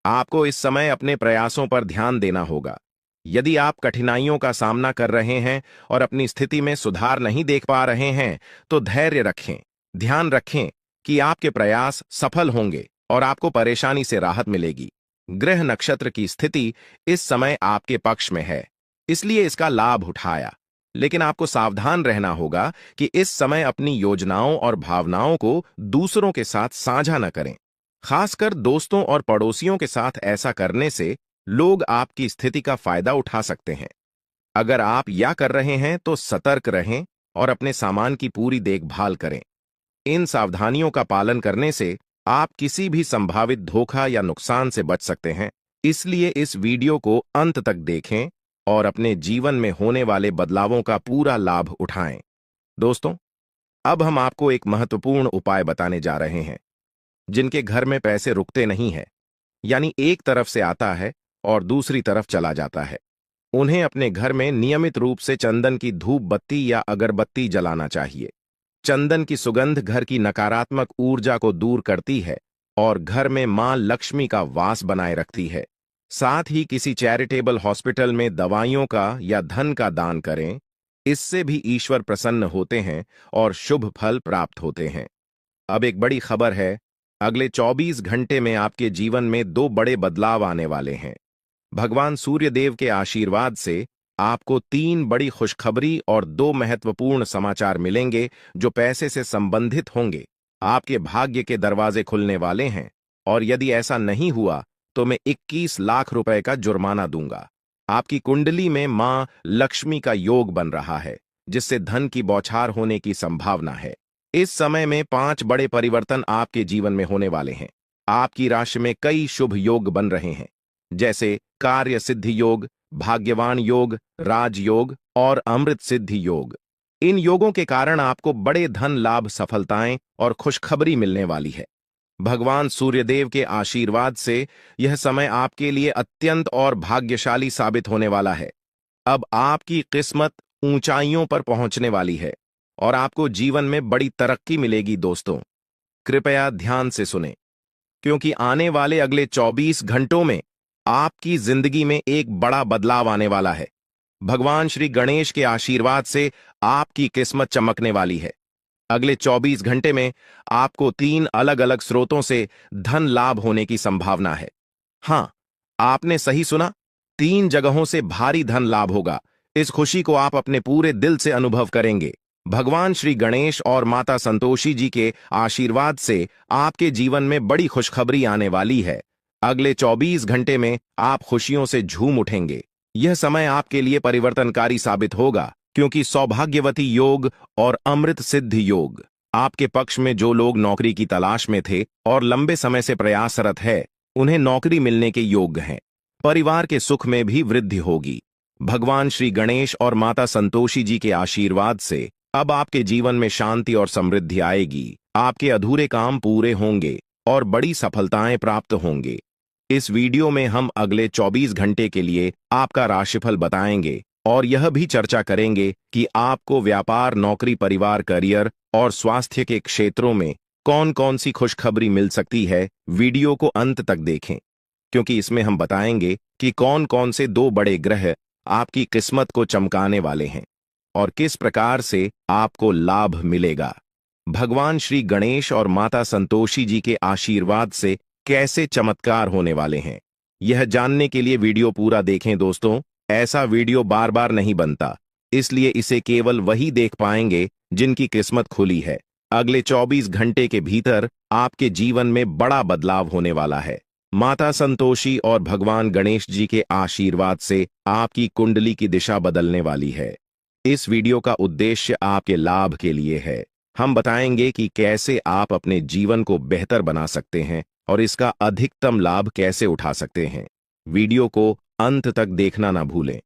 आपको इस समय अपने प्रयासों पर ध्यान देना होगा। यदि आप कठिनाइयों का सामना कर रहे हैं और अपनी स्थिति में सुधार नहीं देख पा रहे हैं, तो धैर्य रखें। ध्यान रखें कि आपके प्रयास सफल होंगे और आपको परेशानी से राहत मिलेगी। ग्रह नक्षत्र की स्थिति इस समय आपके पक्ष में है, इसलिए इसका लाभ उठाया। लेकिन आपको सावधान रहना होगा कि इस समय अपनी योजनाओं और भावनाओं को दूसरों के साथ साझा न करें। खासकर दोस्तों और पड़ोसियों के साथ ऐसा करने से लोग आपकी स्थिति का फायदा उठा सकते हैं। अगर आप या कर रहे हैं तो सतर्क रहें और अपने सामान की पूरी देखभाल करें। इन सावधानियों का पालन करने से आप किसी भी संभावित धोखा या नुकसान से बच सकते हैं। इसलिए इस वीडियो को अंत तक देखें और अपने जीवन में होने वाले बदलावों का पूरा लाभ उठाएं। दोस्तों, अब हम आपको एक महत्वपूर्ण उपाय बताने जा रहे हैं। जिनके घर में पैसे रुकते नहीं है, यानी एक तरफ से आता है और दूसरी तरफ चला जाता है, उन्हें अपने घर में नियमित रूप से चंदन की धूप बत्ती या अगरबत्ती जलाना चाहिए। चंदन की सुगंध घर की नकारात्मक ऊर्जा को दूर करती है और घर में मां लक्ष्मी का वास बनाए रखती है। साथ ही किसी चैरिटेबल हॉस्पिटल में दवाइयों का या धन का दान करें। इससे भी ईश्वर प्रसन्न होते हैं और शुभ फल प्राप्त होते हैं। अब एक बड़ी खबर है, अगले 24 घंटे में आपके जीवन में 2 बड़े बदलाव आने वाले हैं। भगवान सूर्यदेव के आशीर्वाद से आपको 3 बड़ी खुशखबरी और 2 महत्वपूर्ण समाचार मिलेंगे जो पैसे से संबंधित होंगे। आपके भाग्य के दरवाजे खुलने वाले हैं, और यदि ऐसा नहीं हुआ तो मैं 21 लाख रुपए का जुर्माना दूंगा। आपकी कुंडली में मां लक्ष्मी का योग बन रहा है, जिससे धन की बौछार होने की संभावना है। इस समय में 5 बड़े परिवर्तन आपके जीवन में होने वाले हैं। आपकी राशि में कई शुभ योग बन रहे हैं, जैसे कार्य सिद्धि योग, भाग्यवान योग, राजयोग और अमृत सिद्धि योग। इन योगों के कारण आपको बड़े धन लाभ, सफलताएं और खुशखबरी मिलने वाली है। भगवान सूर्यदेव के आशीर्वाद से यह समय आपके लिए अत्यंत और भाग्यशाली साबित होने वाला है। अब आपकी किस्मत ऊंचाइयों पर पहुंचने वाली है और आपको जीवन में बड़ी तरक्की मिलेगी दोस्तों। कृपया ध्यान से सुने, क्योंकि आने वाले अगले 24 घंटों में आपकी जिंदगी में एक बड़ा बदलाव आने वाला है। भगवान श्री गणेश के आशीर्वाद से आपकी किस्मत चमकने वाली है। अगले 24 घंटे में आपको 3 अलग अलग स्रोतों से धन लाभ होने की संभावना है। हां, आपने सही सुना, 3 जगहों से भारी धन लाभ होगा। इस खुशी को आप अपने पूरे दिल से अनुभव करेंगे। भगवान श्री गणेश और माता संतोषी जी के आशीर्वाद से आपके जीवन में बड़ी खुशखबरी आने वाली है। अगले 24 घंटे में आप खुशियों से झूम उठेंगे। यह समय आपके लिए परिवर्तनकारी साबित होगा, क्योंकि सौभाग्यवती योग और अमृत सिद्ध योग आपके पक्ष में। जो लोग नौकरी की तलाश में थे और लंबे समय से प्रयासरत है, उन्हें नौकरी मिलने के योग्य हैं। परिवार के सुख में भी वृद्धि होगी। भगवान श्री गणेश और माता संतोषी जी के आशीर्वाद से अब आपके जीवन में शांति और समृद्धि आएगी। आपके अधूरे काम पूरे होंगे और बड़ी सफलताएं प्राप्त होंगे। इस वीडियो में हम अगले 24 घंटे के लिए आपका राशिफल बताएंगे और यह भी चर्चा करेंगे कि आपको व्यापार, नौकरी, परिवार, करियर और स्वास्थ्य के क्षेत्रों में कौन कौन सी खुशखबरी मिल सकती है। वीडियो को अंत तक देखें, क्योंकि इसमें हम बताएंगे कि कौन कौन से 2 बड़े ग्रह आपकी किस्मत को चमकाने वाले हैं और किस प्रकार से आपको लाभ मिलेगा। भगवान श्री गणेश और माता संतोषी जी के आशीर्वाद से कैसे चमत्कार होने वाले हैं, यह जानने के लिए वीडियो पूरा देखें दोस्तों। ऐसा वीडियो बार बार नहीं बनता, इसलिए इसे केवल वही देख पाएंगे जिनकी किस्मत खुली है। अगले 24 घंटे के भीतर आपके जीवन में बड़ा बदलाव होने वाला है। माता संतोषी और भगवान गणेश जी के आशीर्वाद से आपकी कुंडली की दिशा बदलने वाली है। इस वीडियो का उद्देश्य आपके लाभ के लिए है। हम बताएंगे कि कैसे आप अपने जीवन को बेहतर बना सकते हैं और इसका अधिकतम लाभ कैसे उठा सकते हैं। वीडियो को अंत तक देखना ना भूलें।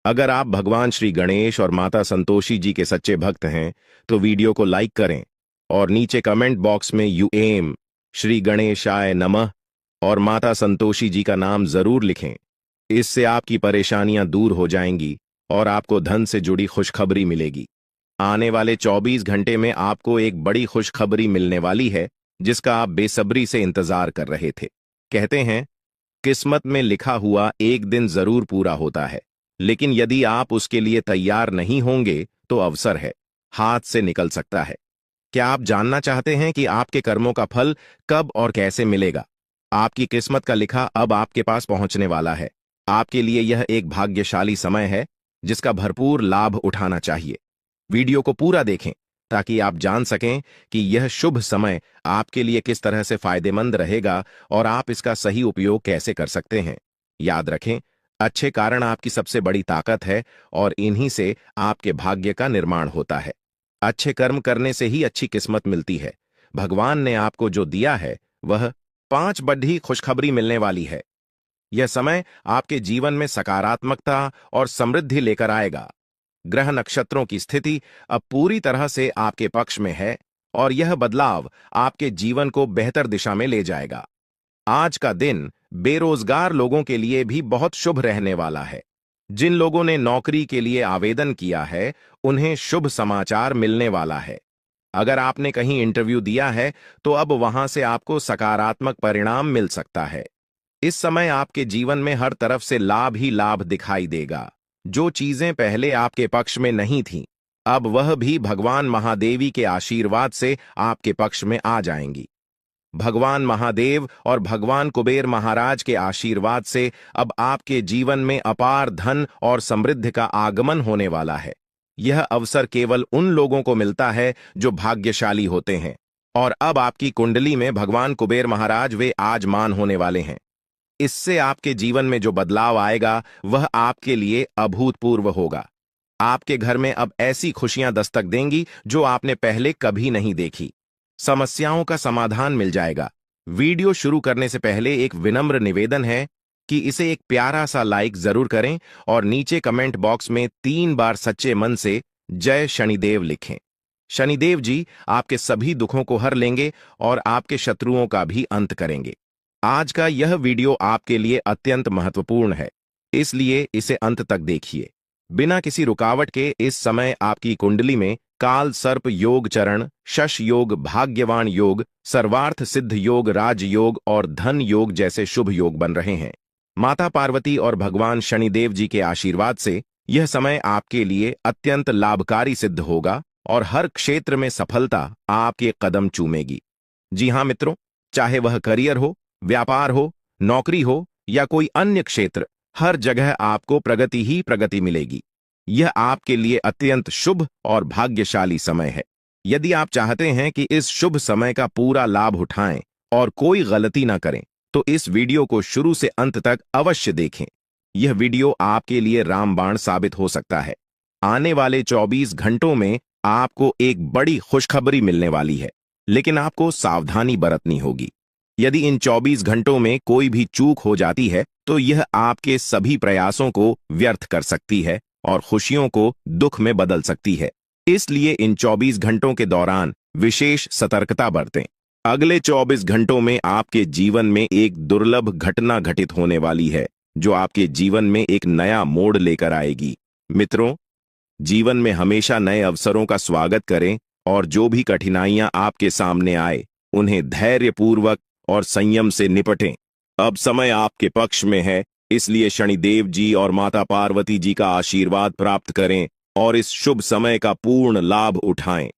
अगर आप भगवान श्री गणेश और माता संतोषी जी के सच्चे भक्त हैं, तो वीडियो को लाइक करें और नीचे कमेंट बॉक्स में यूएम श्री गणेशाय नमः और माता संतोषी जी का नाम जरूर लिखें। इससे आपकी परेशानियां दूर हो जाएंगी और आपको धन से जुड़ी खुशखबरी मिलेगी। आने वाले 24 घंटे में आपको एक बड़ी खुशखबरी मिलने वाली है, जिसका आप बेसब्री से इंतजार कर रहे थे। कहते हैं, किस्मत में लिखा हुआ एक दिन जरूर पूरा होता है, लेकिन यदि आप उसके लिए तैयार नहीं होंगे तो अवसर है, हाथ से निकल सकता है। क्या आप जानना चाहते हैं कि आपके कर्मों का फल कब और कैसे मिलेगा? आपकी किस्मत का लिखा अब आपके पास पहुंचने वाला है। आपके लिए यह एक भाग्यशाली समय है, जिसका भरपूर लाभ उठाना चाहिए। वीडियो को पूरा देखें ताकि आप जान सकें कि यह शुभ समय आपके लिए किस तरह से फायदेमंद रहेगा और आप इसका सही उपयोग कैसे कर सकते हैं। याद रखें, अच्छे कारण आपकी सबसे बड़ी ताकत है और इन्हीं से आपके भाग्य का निर्माण होता है। अच्छे कर्म करने से ही अच्छी किस्मत मिलती है। भगवान ने आपको जो दिया है वह 5 बड़ी खुशखबरी मिलने वाली है। यह समय आपके जीवन में सकारात्मकता और समृद्धि लेकर आएगा। ग्रह नक्षत्रों की स्थिति अब पूरी तरह से आपके पक्ष में है और यह बदलाव आपके जीवन को बेहतर दिशा में ले जाएगा। आज का दिन बेरोजगार लोगों के लिए भी बहुत शुभ रहने वाला है। जिन लोगों ने नौकरी के लिए आवेदन किया है, उन्हें शुभ समाचार मिलने वाला है। अगर आपने कहीं इंटरव्यू दिया है, तो अब वहां से आपको सकारात्मक परिणाम मिल सकता है। इस समय आपके जीवन में हर तरफ से लाभ ही लाभ दिखाई देगा। जो चीजें पहले आपके पक्ष में नहीं थीं, अब वह भी भगवान महादेवी के आशीर्वाद से आपके पक्ष में आ जाएंगी। भगवान महादेव और भगवान कुबेर महाराज के आशीर्वाद से अब आपके जीवन में अपार धन और समृद्धि का आगमन होने वाला है। यह अवसर केवल उन लोगों को मिलता है जो भाग्यशाली होते हैं और अब आपकी कुंडली में भगवान कुबेर महाराज वे आजमान होने वाले हैं। इससे आपके जीवन में जो बदलाव आएगा वह आपके लिए अभूतपूर्व होगा। आपके घर में अब ऐसी खुशियां दस्तक देंगी जो आपने पहले कभी नहीं देखी। समस्याओं का समाधान मिल जाएगा। वीडियो शुरू करने से पहले एक विनम्र निवेदन है कि इसे एक प्यारा सा लाइक जरूर करें और नीचे कमेंट बॉक्स में 3 बार सच्चे मन से जय शनिदेव लिखें। शनिदेव जी आपके सभी दुखों को हर लेंगे और आपके शत्रुओं का भी अंत करेंगे। आज का यह वीडियो आपके लिए अत्यंत महत्वपूर्ण है, इसलिए इसे अंत तक देखिए। बिना किसी रुकावट के इस समय आपकी कुंडली में काल सर्प योग चरण, शश योग, भाग्यवान योग, सर्वार्थ सिद्ध योग, राज योग और धन योग जैसे शुभ योग बन रहे हैं। माता पार्वती और भगवान शनिदेव जी के आशीर्वाद से यह समय आपके लिए अत्यंत लाभकारी सिद्ध होगा और हर क्षेत्र में सफलता आपके कदम चूमेगी। जी हाँ मित्रों, चाहे वह करियर हो, व्यापार हो, नौकरी हो या कोई अन्य क्षेत्र, हर जगह आपको प्रगति ही प्रगति मिलेगी। यह आपके लिए अत्यंत शुभ और भाग्यशाली समय है। यदि आप चाहते हैं कि इस शुभ समय का पूरा लाभ उठाएं और कोई गलती ना करें, तो इस वीडियो को शुरू से अंत तक अवश्य देखें। यह वीडियो आपके लिए रामबाण साबित हो सकता है। आने वाले 24 घंटों में आपको एक बड़ी खुशखबरी मिलने वाली है, लेकिन आपको सावधानी बरतनी होगी। यदि इन 24 घंटों में कोई भी चूक हो जाती है तो यह आपके सभी प्रयासों को व्यर्थ कर सकती है और खुशियों को दुख में बदल सकती है। इसलिए इन 24 घंटों के दौरान विशेष सतर्कता बरतें। अगले 24 घंटों में आपके जीवन में एक दुर्लभ घटना घटित होने वाली है, जो आपके जीवन में एक नया मोड़ लेकर आएगी। मित्रों, जीवन में हमेशा नए अवसरों का स्वागत करें और जो भी कठिनाइयां आपके सामने आए, उन्हें धैर्यपूर्वक और संयम से निपटें। अब समय आपके पक्ष में है, इसलिए शनिदेव जी और माता पार्वती जी का आशीर्वाद प्राप्त करें और इस शुभ समय का पूर्ण लाभ उठाएं।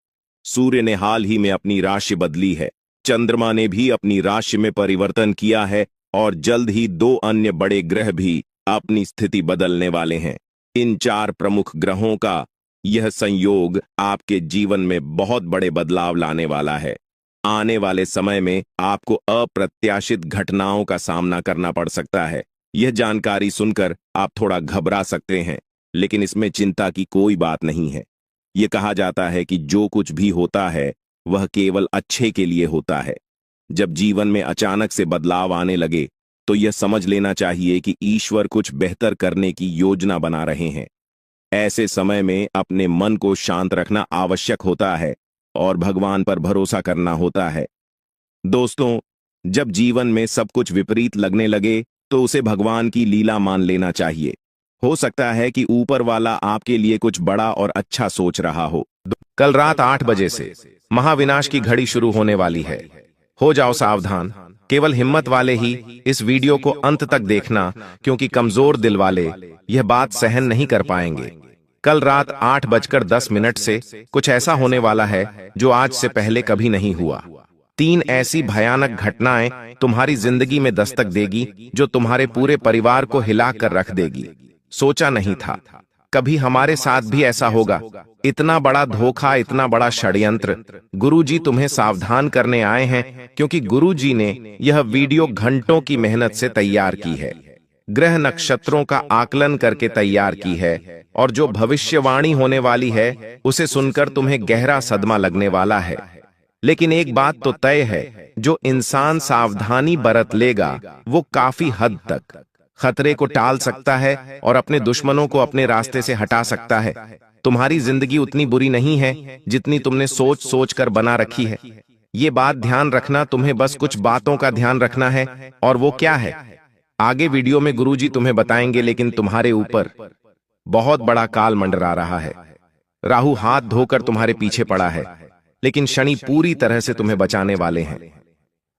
सूर्य ने हाल ही में अपनी राशि बदली है, चंद्रमा ने भी अपनी राशि में परिवर्तन किया है और जल्द ही 2 अन्य बड़े ग्रह भी अपनी स्थिति बदलने वाले हैं। इन 4 प्रमुख ग्रहों का यह संयोग आपके जीवन में बहुत बड़े बदलाव लाने वाला है। आने वाले समय में आपको अप्रत्याशित घटनाओं का सामना करना पड़ सकता है। यह जानकारी सुनकर आप थोड़ा घबरा सकते हैं, लेकिन इसमें चिंता की कोई बात नहीं है। यह कहा जाता है कि जो कुछ भी होता है वह केवल अच्छे के लिए होता है। जब जीवन में अचानक से बदलाव आने लगे तो यह समझ लेना चाहिए कि ईश्वर कुछ बेहतर करने की योजना बना रहे हैं। ऐसे समय में अपने मन को शांत रखना आवश्यक होता है और भगवान पर भरोसा करना होता है। दोस्तों, जब जीवन में सब कुछ विपरीत लगने लगे तो उसे भगवान की लीला मान लेना चाहिए। हो सकता है कि ऊपर वाला आपके लिए कुछ बड़ा और अच्छा सोच रहा हो। कल रात 8 बजे से महाविनाश की घड़ी शुरू होने वाली है। हो जाओ सावधान। केवल हिम्मत वाले ही इस वीडियो को अंत तक देखना, क्योंकि कमजोर दिल वाले यह बात सहन नहीं कर पाएंगे। कल रात 8:10 से कुछ ऐसा होने वाला है जो आज से पहले कभी नहीं हुआ। 3 ऐसी भयानक घटनाएं तुम्हारी जिंदगी में दस्तक देगी जो तुम्हारे पूरे परिवार को हिलाकर रख देगी। सोचा नहीं था कभी हमारे साथ भी ऐसा होगा। इतना बड़ा धोखा, इतना बड़ा षड्यंत्र। गुरुजी तुम्हें सावधान करने आए हैं, क्योंकि गुरुजी ने यह वीडियो घंटों की मेहनत से तैयार की है, ग्रह नक्षत्रों का आकलन करके तैयार की है, और जो भविष्यवाणी होने वाली है उसे सुनकर तुम्हें गहरा सदमा लगने वाला है। लेकिन एक बात तो तय है, जो इंसान सावधानी बरत लेगा वो काफी हद तक खतरे को टाल सकता है और अपने दुश्मनों को अपने रास्ते से हटा सकता है। तुम्हारी जिंदगी उतनी बुरी नहीं है जितनी तुमने सोच सोच कर बना रखी है। ये बात ध्यान रखना। तुम्हें बस कुछ बातों का ध्यान रखना है, और वो क्या है आगे वीडियो में गुरुजी तुम्हें बताएंगे। लेकिन तुम्हारे ऊपर बहुत बड़ा काल मंडरा रहा है। राहु हाथ धोकर तुम्हारे पीछे पड़ा है, लेकिन शनि पूरी तरह से तुम्हें बचाने वाले हैं।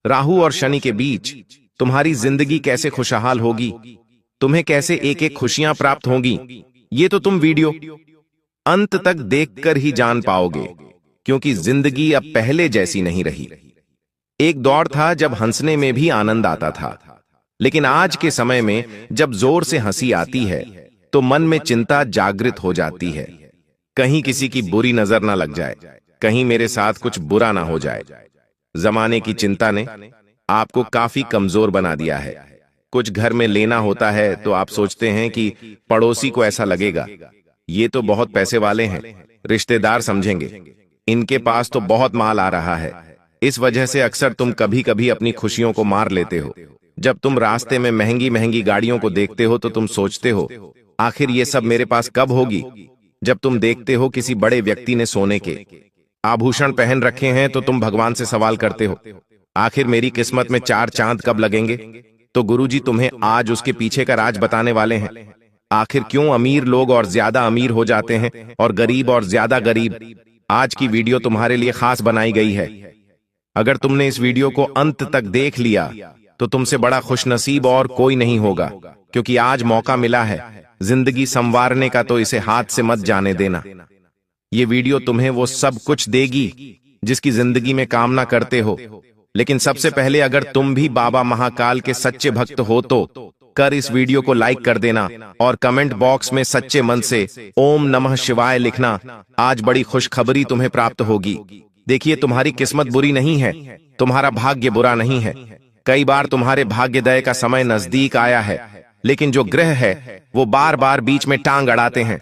राहु और शनि के बीच तुम्हारी जिंदगी कैसे खुशहाल होगी, तुम्हें कैसे एक एक खुशियां प्राप्त होंगी, ये तो तुम वीडियो अंत तक देखकर ही जान पाओगे, क्योंकि जिंदगी अब पहले जैसी नहीं रही। एक दौर था जब हंसने में भी आनंद आता था, लेकिन आज के समय में जब जोर से हंसी आती है तो मन में चिंता जागृत हो जाती है। कहीं किसी की बुरी नजर ना लग जाए, कहीं मेरे साथ कुछ बुरा ना हो जाए। जमाने की चिंता ने आपको काफी कमजोर बना दिया है। कुछ घर में लेना होता है तो आप सोचते हैं कि पड़ोसी को ऐसा लगेगा, ये तो बहुत पैसे वाले हैं, रिश्तेदार समझेंगे, इनके पास तो बहुत माल आ रहा है। इस वजह से अक्सर तुम कभी कभी अपनी खुशियों को मार लेते हो। जब तुम रास्ते में महंगी महंगी गाड़ियों को देखते हो तो तुम सोचते हो, आखिर ये सब मेरे पास कब होगी। जब तुम देखते हो किसी बड़े व्यक्ति ने सोने के आभूषण पहन रखे हैं तो तुम भगवान से सवाल करते हो, आखिर मेरी किस्मत में 4 चांद कब लगेंगे। तो गुरुजी तुम्हें आज उसके पीछे का राज बताने वाले हैं। आखिर क्यों अमीर लोग और ज्यादा अमीर हो जाते हैं और गरीब और ज्यादा गरीब? आज की वीडियो तुम्हारे लिए खास बनाई गई है। अगर तुमने इस वीडियो को अंत तक देख लिया तो तुमसे बड़ा खुशनसीब और कोई नहीं होगा, क्योंकि आज मौका मिला है जिंदगी संवारने का, तो इसे हाथ से मत जाने देना। ये वीडियो तुम्हें वो सब कुछ देगी जिसकी जिंदगी में कामना करते हो। लेकिन सबसे पहले अगर तुम भी बाबा महाकाल के सच्चे भक्त हो तो कर इस वीडियो को लाइक कर देना और कमेंट बॉक्स में सच्चे मन से ओम नमः शिवाय लिखना। आज बड़ी खुशखबरी तुम्हें प्राप्त होगी। देखिए, तुम्हारी किस्मत बुरी नहीं है, तुम्हारा भाग्य बुरा नहीं है। कई बार तुम्हारे भाग्योदय का समय नजदीक आया है, लेकिन जो ग्रह है वो बार बार बीच में टांग अड़ाते हैं।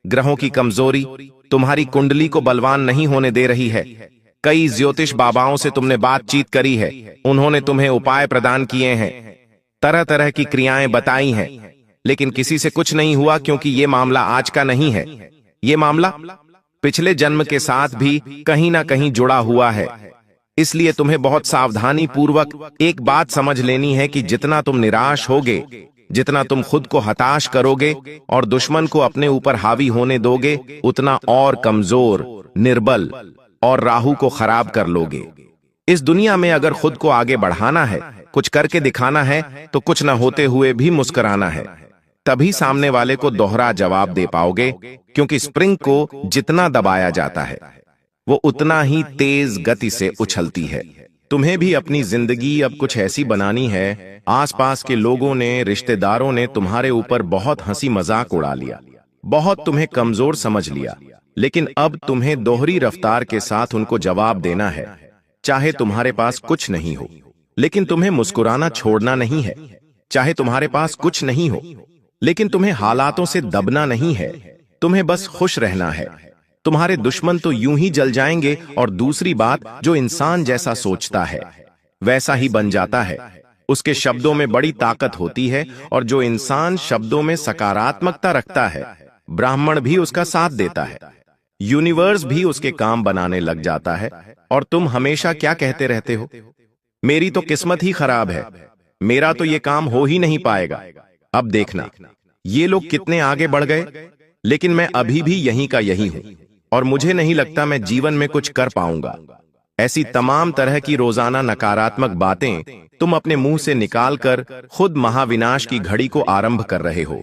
ग्रहों की कमजोरी तुम्हारी कुंडली को बलवान नहीं होने दे रही है। कई ज्योतिष बाबाओं से तुमने बातचीत करी है, उन्होंने तुम्हें उपाय प्रदान किए हैं, तरह तरह की क्रियाएं बताई हैं, लेकिन किसी से कुछ नहीं हुआ, क्योंकि ये मामला आज का नहीं है। ये मामला पिछले जन्म के साथ भी कहीं ना कहीं जुड़ा हुआ है। इसलिए तुम्हें बहुत सावधानी पूर्वक एक बात समझ लेनी है कि जितना तुम निराश होगे, जितना तुम खुद को हताश करोगे और दुश्मन को अपने ऊपर हावी होने दोगे, उतना और कमजोर, निर्बल और राहु को खराब कर लोगे। इस दुनिया में अगर खुद को आगे बढ़ाना है, कुछ करके दिखाना है, तो कुछ न होते हुए भी मुस्कुराना है। तभी सामने वाले को दोहरा जवाब दे पाओगे, क्योंकि स्प्रिंग को जितना दबाया जाता है वो उतना ही तेज गति से उछलती है। तुम्हें भी अपनी जिंदगी अब कुछ ऐसी बनानी है। आसपास के लोगों ने, रिश्तेदारों ने तुम्हारे ऊपर बहुत हंसी मजाक उड़ा लिया, बहुत तुम्हें कमजोर समझ लिया, लेकिन अब तुम्हें दोहरी रफ्तार के साथ उनको जवाब देना है। चाहे तुम्हारे पास कुछ नहीं हो, लेकिन तुम्हें मुस्कुराना छोड़ना नहीं है। चाहे तुम्हारे पास कुछ नहीं हो, लेकिन तुम्हें हालातों से दबना नहीं है। तुम्हें बस खुश रहना है। तुम्हारे दुश्मन तो यूं ही जल जाएंगे, और दूसरी बात, जो इंसान जैसा सोचता है वैसा ही बन जाता है। उसके शब्दों में बड़ी ताकत होती है, और जो इंसान शब्दों में सकारात्मकता रखता है, ब्राह्मण भी उसका साथ देता है, यूनिवर्स भी उसके काम बनाने लग जाता है। और तुम हमेशा क्या कहते रहते हो? मेरी तो किस्मत ही खराब है, मेरा तो ये काम हो ही नहीं पाएगा। अब देखना, ये लोग कितने आगे बढ़ गए, लेकिन मैं अभी भी यहीं का यही हूं, और मुझे नहीं लगता मैं जीवन में कुछ कर पाऊंगा। ऐसी तमाम तरह की रोजाना नकारात्मक बातें तुम अपने मुंह से निकालकर खुद महाविनाश की घड़ी को आरंभ कर रहे हो।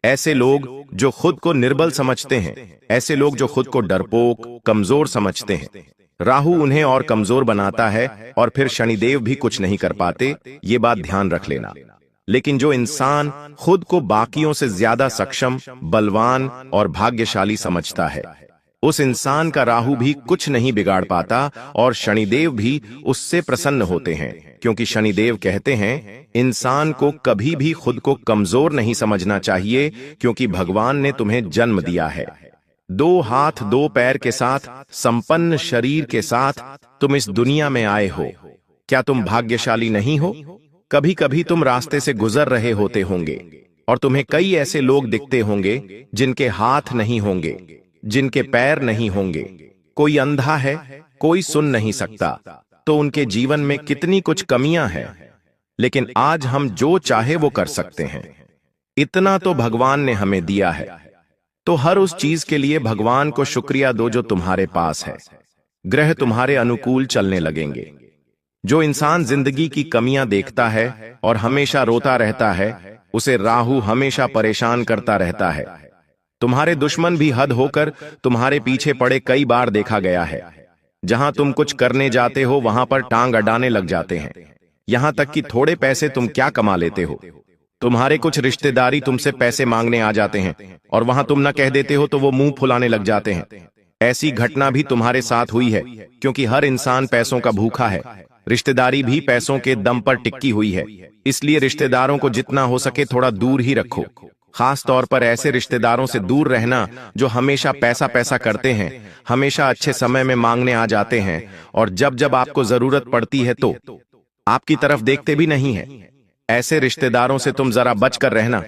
ऐसे लोग जो खुद को निर्बल समझते हैं, ऐसे लोग जो खुद को डरपोक, कमजोर समझते हैं, राहु उन्हें और कमजोर बनाता है, और फिर शनिदेव भी कुछ नहीं कर पाते। ये बात ध्यान रख लेना। लेकिन जो इंसान खुद को बाकियों से ज्यादा सक्षम, बलवान और भाग्यशाली समझता है, उस इंसान का राहु भी कुछ नहीं बिगाड़ पाता, और शनिदेव भी उससे प्रसन्न होते हैं, क्योंकि शनिदेव कहते हैं इंसान को कभी भी खुद को कमजोर नहीं समझना चाहिए, क्योंकि भगवान ने तुम्हें जन्म दिया है। 2 हाथ 2 पैर के साथ, संपन्न शरीर के साथ तुम इस दुनिया में आए हो। क्या तुम भाग्यशाली नहीं हो? कभी कभी तुम रास्ते से गुजर रहे होते होंगे, और तुम्हें कई ऐसे लोग दिखते होंगे जिनके हाथ नहीं होंगे, जिनके पैर नहीं होंगे, कोई अंधा है, कोई सुन नहीं सकता, तो उनके जीवन में कितनी कुछ कमियां हैं। लेकिन आज हम जो चाहे वो कर सकते हैं। इतना तो भगवान ने हमें दिया है, तो हर उस चीज के लिए भगवान को शुक्रिया दो जो तुम्हारे पास है। ग्रह तुम्हारे अनुकूल चलने लगेंगे। जो इंसान जिंदगी की कमियां देखता है और हमेशा रोता रहता है, उसे राहु हमेशा परेशान करता रहता है। तुम्हारे दुश्मन भी हद होकर तुम्हारे पीछे पड़े कई बार देखा गया है। जहां तुम कुछ करने जाते हो, वहां पर टांग अड़ाने लग जाते हैं। यहां तक कि थोड़े पैसे तुम क्या कमा लेते हो, तुम्हारे कुछ रिश्तेदारी तुमसे पैसे मांगने आ जाते हैं, और वहां तुम न कह देते हो तो वो मुंह फुलाने लग जाते हैं। ऐसी घटना भी तुम्हारे साथ हुई है, क्योंकि हर इंसान पैसों का भूखा है। रिश्तेदारी भी पैसों के दम पर टिकी हुई है, इसलिए रिश्तेदारों को जितना हो सके थोड़ा दूर ही रखो। खास तौर पर ऐसे रिश्तेदारों से दूर रहना जो हमेशा पैसा पैसा करते हैं, हमेशा अच्छे समय में मांगने आ जाते हैं, और जब जब आपको जरूरत पड़ती है तो आपकी तरफ देखते भी नहीं है। ऐसे रिश्तेदारों से तुम जरा बच कर रहना,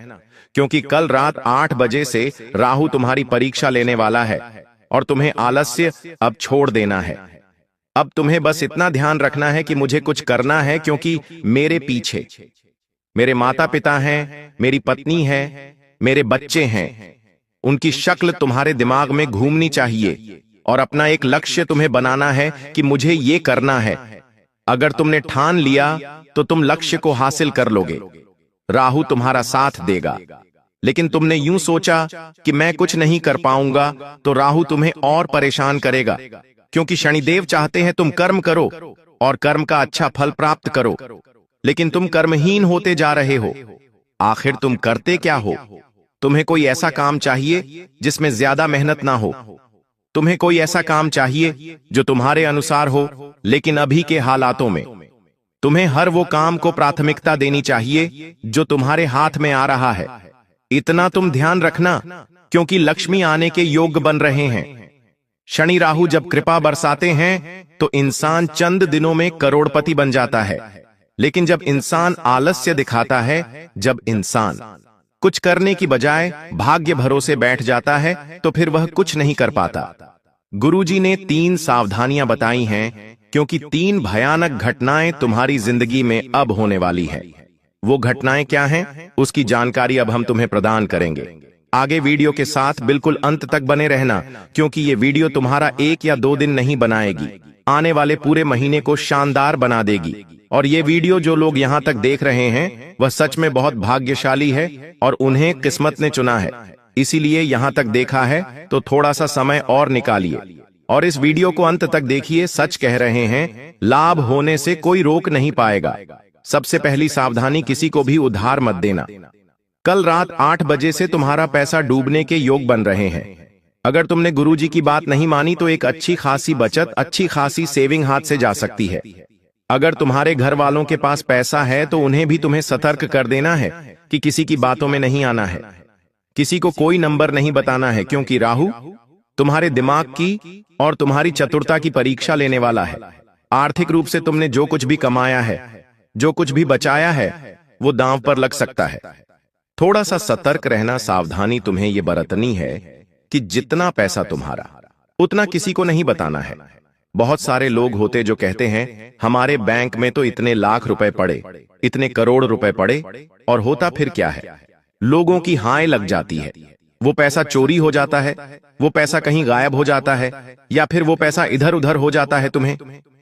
क्योंकि कल रात 8 बजे से राहु तुम्हारी परीक्षा लेने वाला है, और तुम्हें आलस्य अब छोड़ देना है। अब तुम्हें बस इतना ध्यान रखना है कि मुझे कुछ करना है, क्योंकि मेरे पीछे मेरे माता पिता हैं, मेरी पत्नी है, मेरे बच्चे हैं, उनकी शक्ल तुम्हारे दिमाग में घूमनी चाहिए और अपना एक लक्ष्य तुम्हें बनाना है कि मुझे ये करना है। अगर तुमने ठान लिया तो तुम लक्ष्य को हासिल कर लोगे। राहु तुम्हारा साथ देगा। लेकिन तुमने यूं सोचा कि मैं कुछ नहीं कर पाऊंगा, तो राहु तुम्हें और परेशान करेगा, क्योंकि शनिदेव चाहते हैं तुम कर्म करो और कर्म का अच्छा फल प्राप्त करो। लेकिन तुम कर्महीन होते जा रहे हो। आखिर तुम करते क्या हो? तुम्हें कोई ऐसा काम चाहिए जिसमें ज्यादा मेहनत ना हो। तुम्हें कोई ऐसा काम चाहिए जो तुम्हारे अनुसार हो, लेकिन अभी के हालातों में तुम्हें हर वो काम को प्राथमिकता देनी चाहिए जो तुम्हारे हाथ में आ रहा है। इतना तुम ध्यान रखना, क्योंकि लक्ष्मी आने के योग बन रहे हैं। शनि राहु जब कृपा बरसाते हैं तो इंसान चंद दिनों में करोड़पति बन जाता है। लेकिन जब इंसान आलस्य दिखाता है, जब इंसान कुछ करने की बजाय भाग्य भरोसे बैठ जाता है, तो फिर वह कुछ नहीं कर पाता। गुरुजी ने 3 सावधानियां बताई हैं, क्योंकि 3 भयानक घटनाएं तुम्हारी जिंदगी में अब होने वाली है। वो घटनाएं क्या हैं, उसकी जानकारी अब हम तुम्हें प्रदान करेंगे। आगे वीडियो के साथ बिल्कुल अंत तक बने रहना, क्योंकि ये वीडियो तुम्हारा 1 या 2 दिन नहीं बनाएगी, आने वाले पूरे महीने को शानदार बना देगी। और ये वीडियो जो लोग यहाँ तक देख रहे हैं, वह सच में बहुत भाग्यशाली है और उन्हें किस्मत ने चुना है। इसीलिए यहाँ तक देखा है, तो थोड़ा सा समय और निकालिए और इस वीडियो को अंत तक देखिए। सच कह रहे हैं, लाभ होने से कोई रोक नहीं पाएगा। सबसे पहली सावधानी, किसी को भी उधार मत देना। कल रात 8 बजे से तुम्हारा पैसा डूबने के योग बन रहे हैं। अगर तुमने गुरुजी की बात नहीं मानी तो एक अच्छी खासी बचत, अच्छी खासी सेविंग हाथ से जा सकती है। अगर तुम्हारे घर वालों के पास पैसा है तो उन्हें भी तुम्हें सतर्क कर देना है कि किसी की बातों में नहीं आना है, किसी को कोई नंबर नहीं बताना है, क्योंकि राहु तुम्हारे दिमाग की और तुम्हारी चतुरता की परीक्षा लेने वाला है। आर्थिक रूप से तुमने जो कुछ भी कमाया है, जो कुछ भी बचाया है, वो दांव पर लग सकता है। थोड़ा सा सतर्क रहना। सावधानी तुम्हें यह बरतनी है कि जितना पैसा तुम्हारा, उतना किसी को नहीं बताना है। बहुत सारे लोग होते जो कहते हैं, हमारे बैंक में तो इतने लाख रुपए पड़े, इतने करोड़ रुपए पड़े, और होता फिर क्या है? लोगों की हाय लग जाती है। वो पैसा चोरी हो जाता है, वो पैसा कहीं गायब हो जाता है, या फिर वो पैसा इधर उधर हो जाता है। तुम्हें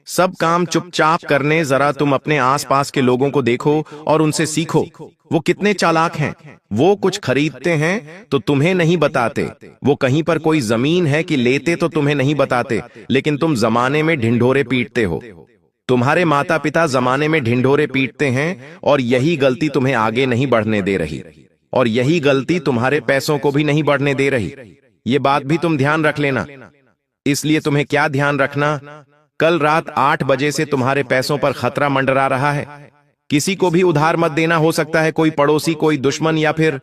सब काम चुपचाप करने, जरा तुम अपने आसपास के लोगों को देखो और उनसे सीखो। वो कितने चालाक हैं। वो कुछ खरीदते हैं तो तुम्हें नहीं बताते। वो कहीं पर कोई जमीन है कि लेते तो तुम्हें नहीं बताते, लेकिन तुम जमाने में ढिंढोरे पीटते हो। तुम्हारे माता पिता जमाने में ढिंढोरे पीटते हैं और यही गलती तुम्हें आगे नहीं बढ़ने दे रही, और यही गलती तुम्हारे पैसों को भी नहीं बढ़ने दे रही। ये बात भी तुम ध्यान रख लेना। इसलिए तुम्हें क्या ध्यान रखना, कल रात 8 बजे से तुम्हारे पैसों पर खतरा मंडरा रहा है। किसी को भी उधार मत देना। हो सकता है कोई पड़ोसी, कोई दुश्मन, या फिर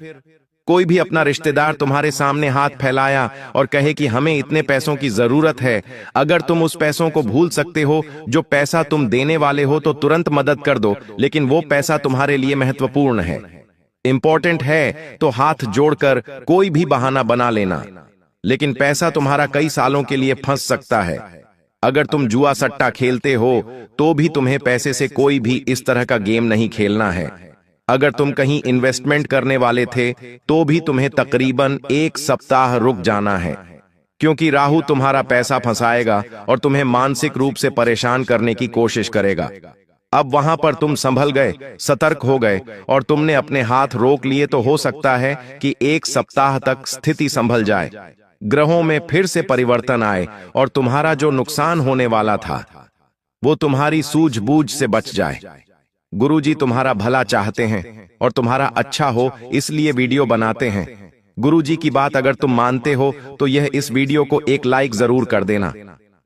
कोई भी अपना रिश्तेदार तुम्हारे सामने हाथ फैलाया और कहे कि हमें इतने पैसों की जरूरत है। अगर तुम उस पैसों को भूल सकते हो, जो पैसा तुम देने वाले हो, तो तुरंत मदद कर दो। लेकिन वो पैसा तुम्हारे लिए महत्वपूर्ण है, इंपॉर्टेंट है, तो हाथ जोड़कर कोई भी बहाना बना लेना। लेकिन पैसा तुम्हारा कई सालों के लिए फंस सकता है। अगर तुम जुआ सट्टा खेलते हो तो भी तुम्हें पैसे से कोई भी इस तरह का गेम नहीं खेलना है। अगर तुम कहीं इन्वेस्टमेंट करने वाले थे तो भी तुम्हें तकरीबन 1 सप्ताह रुक जाना है, क्योंकि राहु तुम्हारा पैसा फंसाएगा और तुम्हें मानसिक रूप से परेशान करने की कोशिश करेगा। अब वहां पर तुम संभल गए, सतर्क हो गए और तुमने अपने हाथ रोक लिए, तो हो सकता है कि 1 सप्ताह तक स्थिति संभल जाए, ग्रहों में फिर से परिवर्तन आए और तुम्हारा जो नुकसान होने वाला था वो तुम्हारी सूझबूझ से बच जाए। गुरुजी तुम्हारा भला चाहते हैं और तुम्हारा अच्छा हो, इसलिए वीडियो बनाते हैं। गुरुजी की बात अगर तुम मानते हो तो यह इस वीडियो को एक लाइक जरूर कर देना।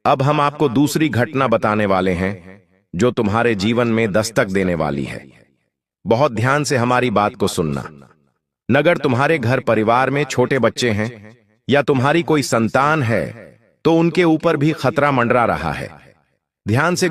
अब हम आपको दूसरी घटना बताने वाले हैं जो तुम्हारे जीवन में दस्तक देने वाली है। बहुत ध्यान से हमारी बात को सुनना। अगर तुम्हारे घर परिवार में छोटे बच्चे हैं या तुम्हारी कोई संतान है तो उनके ऊपर भी खतरा मंडरा रहा है। ध्यान से